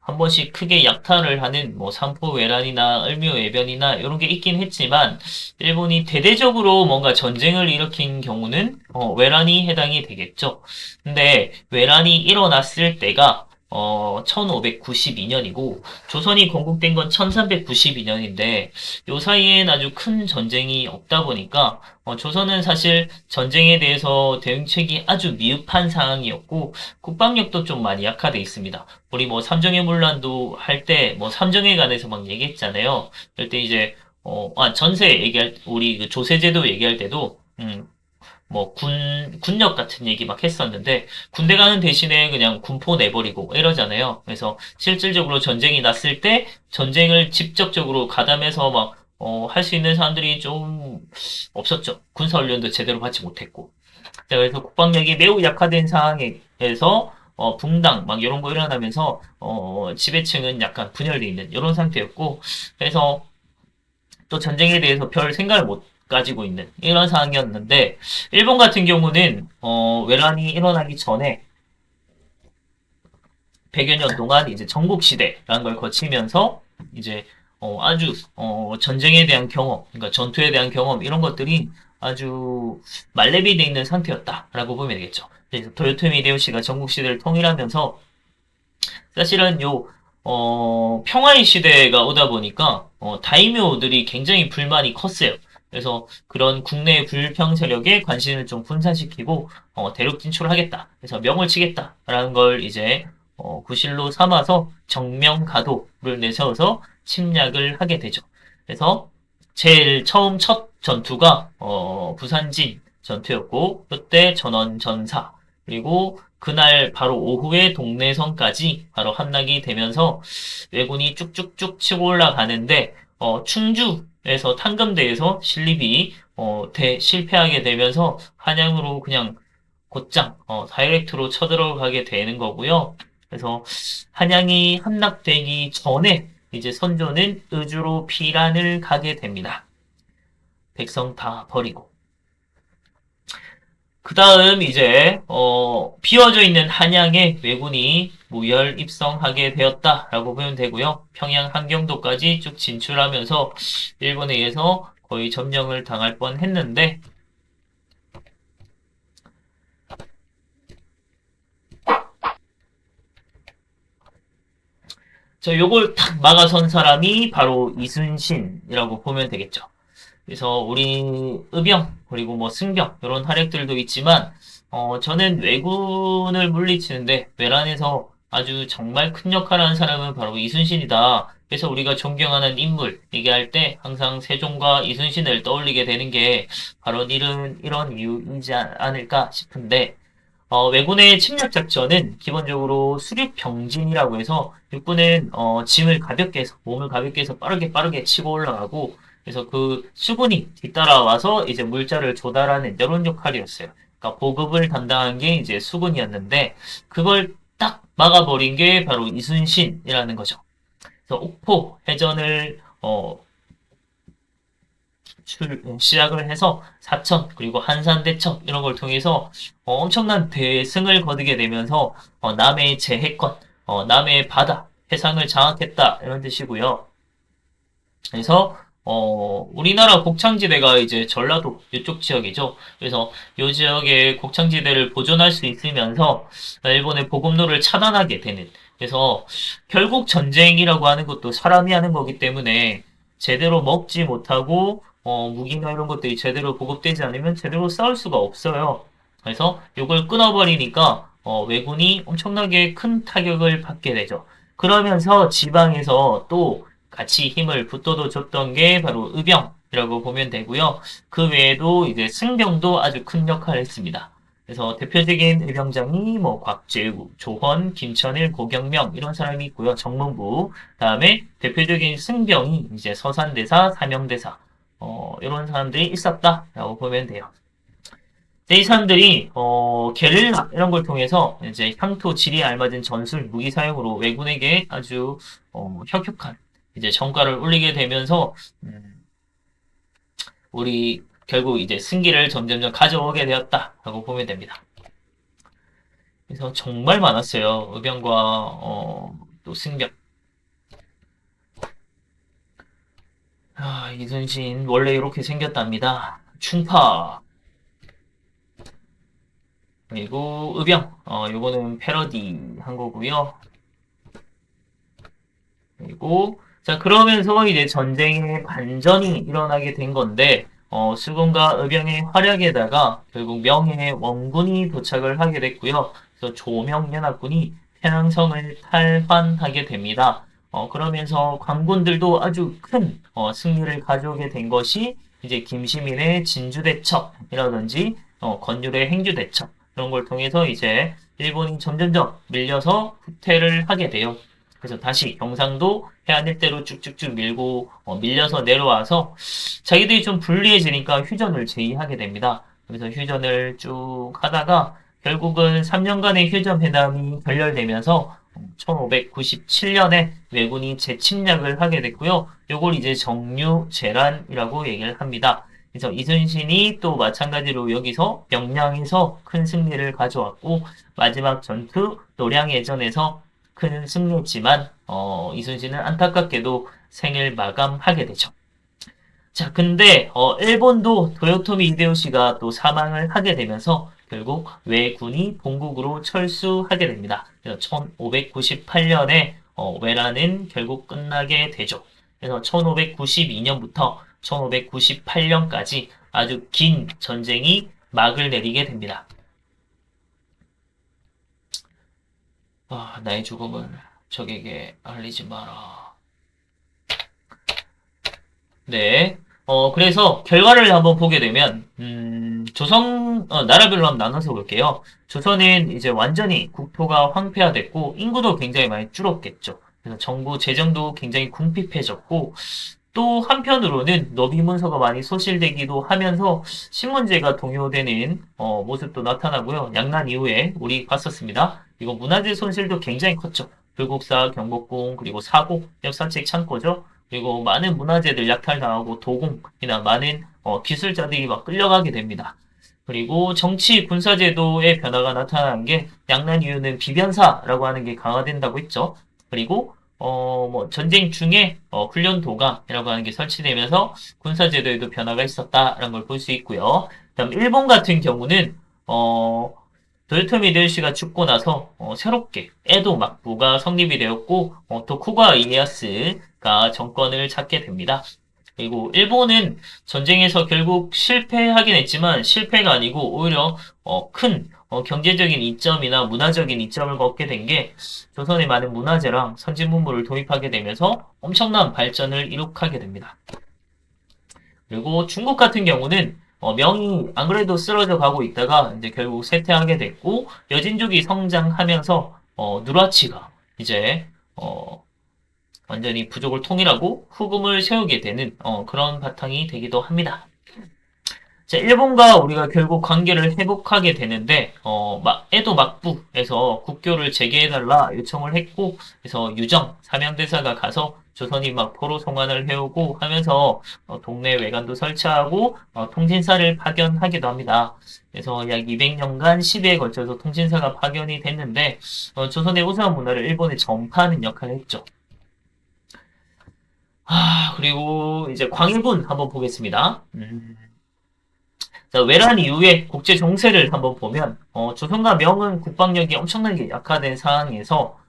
Speaker 1: 한 번씩 크게 약탈을 하는 뭐 삼포 외란이나 을묘 외변이나 이런 게 있긴 했지만 일본이 대대적으로 뭔가 전쟁을 일으킨 경우는 외란이 해당이 되겠죠. 근데 외란이 일어났을 때가 1592년이고 조선이 건국된 건 1392년인데 요 사이엔 아주 큰 전쟁이 없다 보니까 조선은 사실 전쟁에 대해서 대응책이 아주 미흡한 상황이었고 국방력도 좀 많이 약화돼 있습니다. 우리 뭐 삼정의 문란도 할 때 뭐 삼정에 관해서 막 얘기했잖아요. 그럴 때 이제 전세 얘기할 우리 그 조세제도 얘기할 때도 뭐 군력 같은 얘기 막 했었는데 군대 가는 대신에 그냥 군포 내버리고 이러잖아요. 그래서 실질적으로 전쟁이 났을 때 전쟁을 직접적으로 가담해서 막 할 수 있는 사람들이 좀 없었죠. 군사훈련도 제대로 받지 못했고. 자, 그래서 국방력이 매우 약화된 상황에서 붕당 막 이런 거 일어나면서 지배층은 약간 분열돼 있는 이런 상태였고 그래서 또 전쟁에 대해서 별 생각을 못 가지고 있는 이런 상황이었는데 일본 같은 경우는 외란이 일어나기 전에 100여 년 동안 이제 전국시대라는 걸 거치면서 이제 아주 전쟁에 대한 경험, 그러니까 전투에 대한 경험 이런 것들이 아주 말레비돼 있는 상태였다라고 보면 되겠죠. 그래서 도요토미 히데요시가 전국 시대를 통일하면서 사실은 평화의 시대가 오다 보니까, 다이묘들이 굉장히 불만이 컸어요. 그래서 그런 국내 불평 세력에 관심을 좀 분산시키고, 대륙 진출하겠다. 그래서 명을 치겠다라는 걸 이제, 구실로 삼아서 정명가도를 내세워서 침략을 하게 되죠. 그래서 제일 처음 첫 전투가, 부산진 전투였고, 그때 전원전사, 그리고 그날 바로 오후에 동래성까지 바로 함락이 되면서 왜군이 쭉쭉쭉 치고 올라가는데 충주에서 탄검대에서 신립이 실패하게 되면서 한양으로 그냥 곧장 다이렉트로 쳐들어가게 되는 거고요. 그래서 한양이 함락되기 전에 이제 선조는 의주로 피란을 가게 됩니다. 백성 다 버리고. 그 다음 이제 비어져 있는 한양에 왜군이 무혈 입성하게 되었다라고 보면 되고요. 평양 한경도까지 쭉 진출하면서 일본에 의해서 거의 점령을 당할 뻔했는데 요걸 탁 막아선 사람이 바로 이순신이라고 보면 되겠죠. 그래서 우리 의병 그리고 뭐 승병 이런 활약들도 있지만 저는 왜군을 물리치는데 외란에서 아주 정말 큰 역할을 하는 사람은 바로 이순신이다. 그래서 우리가 존경하는 인물 얘기할 때 항상 세종과 이순신을 떠올리게 되는 게 바로 이런 이유이지 않을까 싶은데 왜군의 침략 작전은 기본적으로 수륙병진이라고 해서 육군은 짐을 가볍게 해서 몸을 가볍게 해서 빠르게 치고 올라가고 그래서 그 수군이 뒤따라와서 이제 물자를 조달하는 이런 역할이었어요. 그러니까 보급을 담당한 게 이제 수군이었는데 그걸 딱 막아버린 게 바로 이순신이라는 거죠. 그래서 옥포 해전을 시작을 해서 사천 그리고 한산대첩 이런 걸 통해서 엄청난 대승을 거두게 되면서 남해의 제해권, 남해의 바다, 해상을 장악했다 이런 뜻이고요. 그래서 우리나라 곡창지대가 이제 전라도 이쪽 지역이죠. 그래서 이 지역의 곡창지대를 보존할 수 있으면서 일본의 보급로를 차단하게 되는. 그래서 결국 전쟁이라고 하는 것도 사람이 하는 거기 때문에 제대로 먹지 못하고 무기나 이런 것들이 제대로 보급되지 않으면 제대로 싸울 수가 없어요. 그래서 이걸 끊어버리니까 왜군이 엄청나게 큰 타격을 받게 되죠. 그러면서 지방에서 또 같이 힘을 붙돋워 줬던 게 바로 의병이라고 보면 되고요. 그 외에도 이제 승병도 아주 큰 역할을 했습니다. 그래서 대표적인 의병장이 뭐 곽재우, 조헌, 김천일, 고경명 이런 사람이 있고요. 정문부. 다음에 대표적인 승병이 이제 서산대사, 사명대사 이런 사람들이 있었다라고 보면 돼요. 이 사람들이 게릴라 이런 걸 통해서 이제 향토 지리에 알맞은 전술 무기 사용으로 왜군에게 아주 혁혁한 이제 성과를 올리게 되면서 우리 결국 이제 승기를 점점점 가져오게 되었다라고 보면 됩니다. 그래서 정말 많았어요. 의병과 또 승병. 이순신 원래 이렇게 생겼답니다. 충파 그리고 의병 요거는 패러디 한 거고요. 그리고 자 그러면서 이제 전쟁의 반전이 일어나게 된 건데 수군과 의병의 활약에다가 결국 명예의 원군이 도착을 하게 됐고요. 그래서 조명연합군이 편항성을 탈환하게 됩니다. 그러면서 관군들도 아주 큰 승리를 가져오게 된 것이 이제 김시민의 진주대첩이라든지 건율의 행주대첩 이런 걸 통해서 이제 일본이 점점점 밀려서 후퇴를 하게 돼요. 그래서 다시 경상도 해안 일대로 쭉쭉쭉 밀려서 내려와서 자기들이 좀 불리해지니까 휴전을 제의하게 됩니다. 그래서 휴전을 쭉 하다가 결국은 3년간의 휴전회담이 결렬되면서 1597년에 왜군이 재침략을 하게 됐고요. 요걸 이제 정류재란이라고 얘기를 합니다. 그래서 이순신이 또 마찬가지로 여기서 명량에서 큰 승리를 가져왔고 마지막 전투 노량해전에서 큰 승리했지만 이순신은 안타깝게도 생을 마감하게 되죠. 자, 근데 일본도 도요토미 히데요시가 또 사망을 하게 되면서 결국 왜군이 본국으로 철수하게 됩니다. 그래서 1598년에 왜라는 결국 끝나게 되죠. 그래서 1592년부터 1598년까지 아주 긴 전쟁이 막을 내리게 됩니다. 아, 나의 죽음을 적에게 알리지 마라. 네. 그래서 결과를 한번 보게 되면, 나라별로 한번 나눠서 볼게요. 조선은 이제 완전히 국토가 황폐화됐고, 인구도 굉장히 많이 줄었겠죠. 그래서 정부 재정도 굉장히 궁핍해졌고, 또 한편으로는 너비 문서가 많이 소실되기도 하면서 신문제가 동요되는 모습도 나타나고요. 양난 이후에 우리 봤었습니다. 이거 문화재 손실도 굉장히 컸죠. 불국사, 경복궁, 그리고 사고, 역사책 창고죠. 그리고 많은 문화재들 약탈당하고 도공이나 많은 기술자들이 막 끌려가게 됩니다. 그리고 정치 군사제도의 변화가 나타나는 게 양난 이유는 비변사라고 하는 게 강화된다고 했죠. 그리고 뭐 전쟁 중에 훈련도감이라고 하는 게 설치되면서 군사제도에도 변화가 있었다라는 걸 볼 수 있고요. 그다음 일본 같은 경우는 도요토미 히데요시가 죽고 나서 새롭게 에도 막부가 성립이 되었고 토쿠가와 이에야스가 정권을 잡게 됩니다. 그리고 일본은 전쟁에서 결국 실패하긴 했지만 실패가 아니고 오히려 큰 경제적인 이점이나 문화적인 이점을 얻게 된 게 조선의 많은 문화재랑 선진 문물을 도입하게 되면서 엄청난 발전을 이룩하게 됩니다. 그리고 중국 같은 경우는 명이 안 그래도 쓰러져 가고 있다가 이제 결국 쇠퇴하게 됐고 여진족이 성장하면서 누라치가 이제 완전히 부족을 통일하고 후금을 세우게 되는 그런 바탕이 되기도 합니다. 자, 일본과 우리가 결국 관계를 회복하게 되는데, 에도 막부에서 국교를 재개해달라 요청을 했고, 그래서 유정, 사명대사가 가서 조선이 막 포로 송환을 해오고 하면서 동네 외관도 설치하고 통신사를 파견하기도 합니다. 그래서 약 200년간 시대에 걸쳐서 통신사가 파견이 됐는데, 조선의 우수한 문화를 일본에 전파하는 역할을 했죠. 그리고 이제 광해군 한번 보겠습니다. 자, 외란 이후에 국제 정세를 한번 보면 조선과 명은 국방력이 엄청나게 약화된 상황에서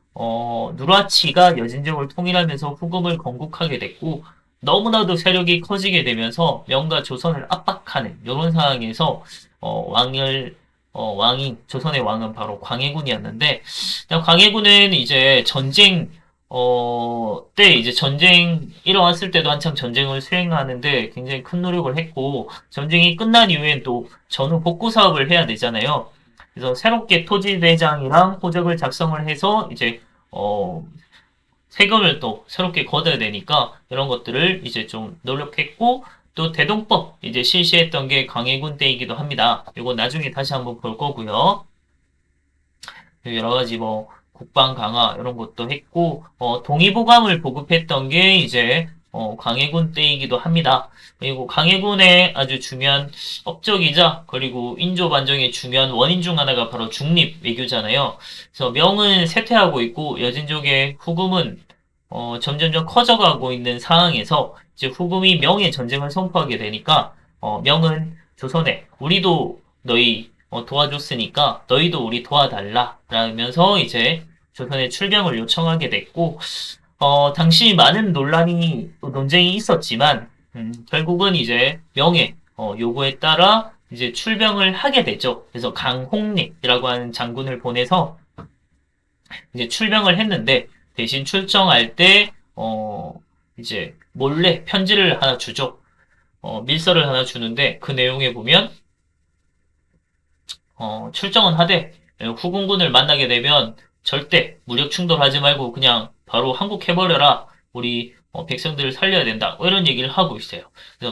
Speaker 1: 누라치가 여진족을 통일하면서 후금을 건국하게 됐고 너무나도 세력이 커지게 되면서 명과 조선을 압박하는 이런 상황에서 왕이 조선의 왕은 바로 광해군이었는데 광해군은 이제 전쟁 때 이제 전쟁 일어났을 때도 한창 전쟁을 수행하는데 굉장히 큰 노력을 했고 전쟁이 끝난 이후엔 또 전후 복구 사업을 해야 되잖아요. 그래서 새롭게 토지 대장이랑 호적을 작성을 해서 이제 어 세금을 또 새롭게 걷어야 되니까 이런 것들을 이제 좀 노력했고 또 대동법 이제 실시했던 게 광해군 때이기도 합니다. 이거 나중에 다시 한번 볼 거고요. 여러 가지 뭐 국방 강화 이런 것도 했고 동의보감을 보급했던 게 이제 광해군 때이기도 합니다. 그리고 광해군의 아주 중요한 업적이자 그리고 인조 반정의 중요한 원인 중 하나가 바로 중립 외교잖아요. 그래서 명은 쇠퇴하고 있고 여진족의 후금은 점점점 커져가고 있는 상황에서 이제 후금이 명의 전쟁을 선포하게 되니까 명은 조선에 우리도 너희 도와줬으니까 너희도 우리 도와달라 라면서 이제 조선에 출병을 요청하게 됐고 당시 많은 논쟁이 있었지만 결국은 이제 명의 요구에 따라 이제 출병을 하게 되죠. 그래서 강홍립이라고 하는 장군을 보내서 이제 출병을 했는데 대신 출정할 때 이제 몰래 편지를 하나 주죠. 밀서를 하나 주는데 그 내용에 보면 출정은 하되 후궁군을 만나게 되면 절대 무력 충돌하지 말고 그냥 바로 항복해버려라. 우리 백성들을 살려야 된다. 뭐 이런 얘기를 하고 있어요.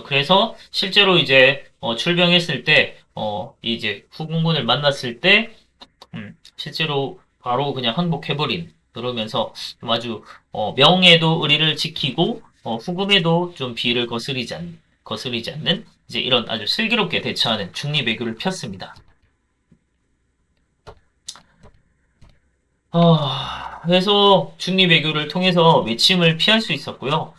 Speaker 1: 그래서 실제로 이제 출병했을 때 이제 후궁군을 만났을 때 실제로 바로 그냥 항복해버린 그러면서 좀 아주 명예도 의리를 지키고 후금에도 좀 비를 거스리지 않는 이제 이런 아주 슬기롭게 대처하는 중립외교를 폈습니다. 그래서 중립외교를 통해서 외침을 피할 수 있었고요.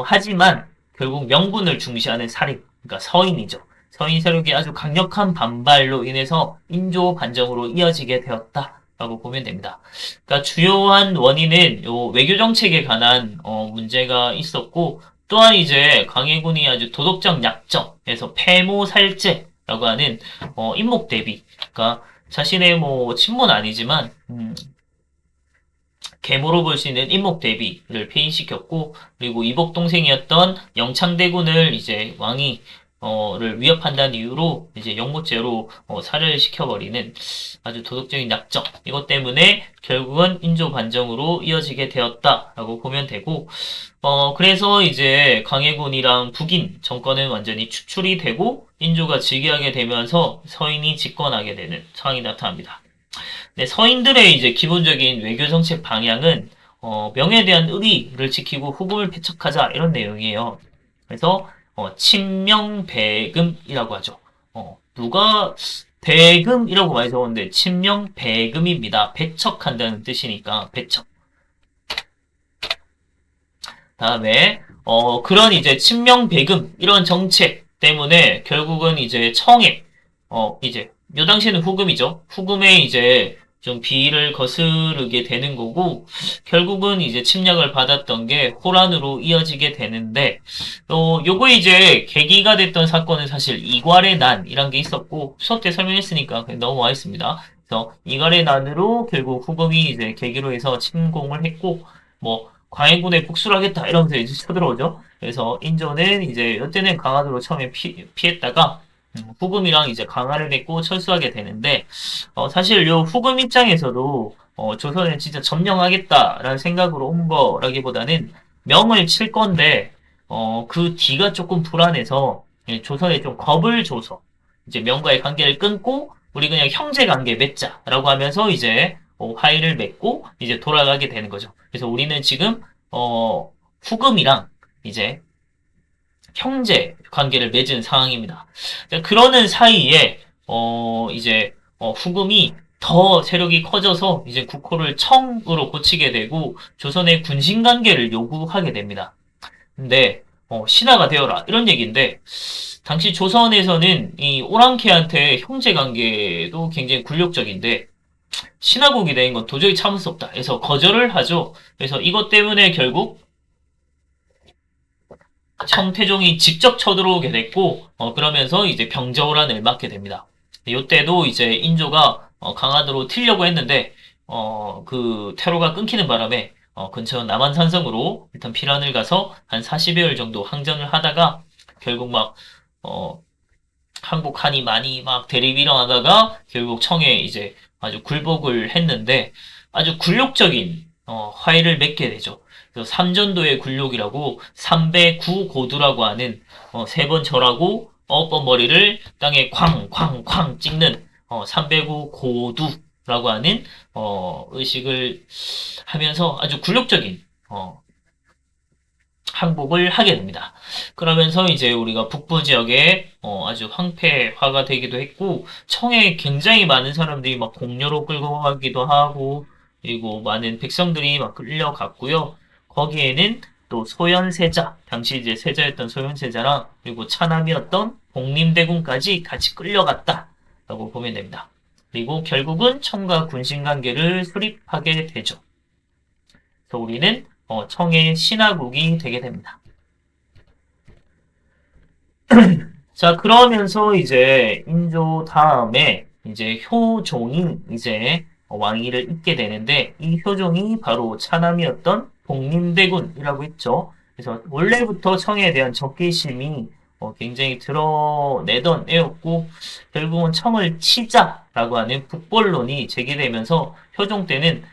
Speaker 1: 하지만 결국 명분을 중시하는 살인, 그러니까 서인이죠. 서인 세력의 아주 강력한 반발로 인해서 인조 반정으로 이어지게 되었다라고 보면 됩니다. 그러니까 주요한 원인은 요 외교 정책에 관한 문제가 있었고 또한 이제 강해군이 아주 도덕적 약점에서 폐모살제라고 하는 인목 대비, 그러니까 자신의 뭐 친모는 아니지만 계모로 볼 수 있는 인목 대비를 폐인시켰고 그리고 이복 동생이었던 영창대군을 이제 왕이 를 위협한다는 이유로 이제 영모죄로 살해를 시켜버리는 아주 도덕적인 약점 이것 때문에 결국은 인조 반정으로 이어지게 되었다라고 보면 되고 그래서 이제 강해군이랑 북인 정권은 완전히 축출이 되고 인조가 즉위하게 되면서 서인이 집권하게 되는 상황이 나타납니다. 네, 서인들의 이제 기본적인 외교 정책 방향은 명예에 대한 의리를 지키고 후금을 배척하자 이런 내용이에요. 그래서 친명배금이라고 하죠. 누가 배금이라고 많이 적었는데 친명배금입니다. 배척한다는 뜻이니까 배척. 다음에 그런 이제 친명배금 이런 정책 때문에 결국은 이제 청해 이제 요 당시에는 후금이죠. 후금에 이제 좀 비위를 거스르게 되는 거고 결국은 이제 침략을 받았던 게 호란으로 이어지게 되는데 요거 이제 계기가 됐던 사건은 사실 이괄의 난이란 게 있었고 수업 때 설명했으니까 그냥 넘어와 있습니다. 그래서 이괄의 난으로 결국 후금이 이제 계기로 해서 침공을 했고 뭐 광해군에 복수를 하겠다 이러면서 이제 쳐들어오죠. 그래서 인조는 이제 이때는 강화도로 처음에 피했다가 후금이랑 이제 강화를 맺고 철수하게 되는데 사실 요 후금 입장에서도 조선을 진짜 점령하겠다라는 생각으로 온 거라기보다는 명을 칠 건데 그 뒤가 조금 불안해서 조선에 좀 겁을 줘서 이제 명과의 관계를 끊고 우리 그냥 형제 관계 맺자라고 하면서 이제 화의를 맺고 이제 돌아가게 되는 거죠. 그래서 우리는 지금 후금이랑 이제 형제 관계를 맺은 상황입니다. 그러는 사이에 이제 후금이 더 세력이 커져서 이제 국호를 청으로 고치게 되고 조선의 군신 관계를 요구하게 됩니다. 근데 신하가 되어라 이런 얘기인데 당시 조선에서는 이 오랑캐한테 형제 관계도 굉장히 굴욕적인데 신하국이 된 건 도저히 참을 수 없다. 그래서 거절을 하죠. 그래서 이것 때문에 결국 청태종이 직접 쳐들어오게 됐고, 그러면서 이제 병저우란을 맞게 됩니다. 이때도 이제 인조가 강화도로 튀려고 했는데, 그 퇴로가 끊기는 바람에 근처 남한산성으로 일단 피란을 가서 한 40여일 정도 항전을 하다가 결국 막 항복하니 많이 막 대립 일어나다가 결국 청에 이제 아주 굴복을 했는데 아주 굴욕적인 화해를 맺게 되죠. 그래서 삼전도의 굴욕이라고 삼배구고두라고 하는 세 번 절하고 9번 머리를 땅에 쾅쾅쾅 찍는 삼배구고두라고 하는 의식을 하면서 아주 굴욕적인 항복을 하게 됩니다. 그러면서 이제 우리가 북부 지역에 아주 황폐화가 되기도 했고 청에 굉장히 많은 사람들이 막 공료로 끌고 가기도 하고 그리고 많은 백성들이 막 끌려갔고요. 거기에는 또 소현세자, 당시 이제 세자였던 소현세자랑 그리고 차남이었던 복림대군까지 같이 끌려갔다라고 보면 됩니다. 그리고 결국은 청과 군신 관계를 수립하게 되죠. 그래서 우리는 청의 신하국이 되게 됩니다. 자, 그러면서 이제 인조 다음에 이제 효종이 이제 왕위를 잇게 되는데 이 효종이 바로 차남이었던 복림대군이라고 했죠. 그래서 원래부터 청에 대한 적개심이 굉장히 드러내던 애였고 결국은 청을 치자라고 하는 북벌론이 제기되면서 효종 때는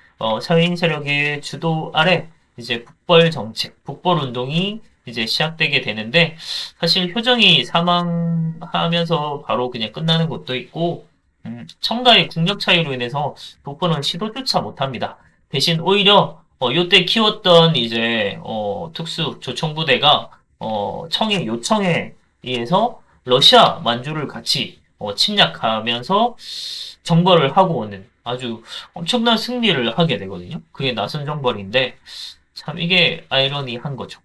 Speaker 1: 서인 세력의 주도 아래 이제 북벌 정책, 북벌 운동이 이제 시작되게 되는데 사실 효정이 사망하면서 바로 그냥 끝나는 것도 있고 청가의 국력 차이로 인해서 북벌은 시도조차 못합니다. 대신 오히려 요때 키웠던 이제 특수 조총부대가 청의 요청에 의해서 러시아 만주를 같이 침략하면서 정벌을 하고 오는 아주 엄청난 승리를 하게 되거든요. 그게 나선 정벌인데 참 이게 아이러니한 거죠.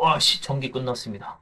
Speaker 1: 와씨 전기 끝났습니다.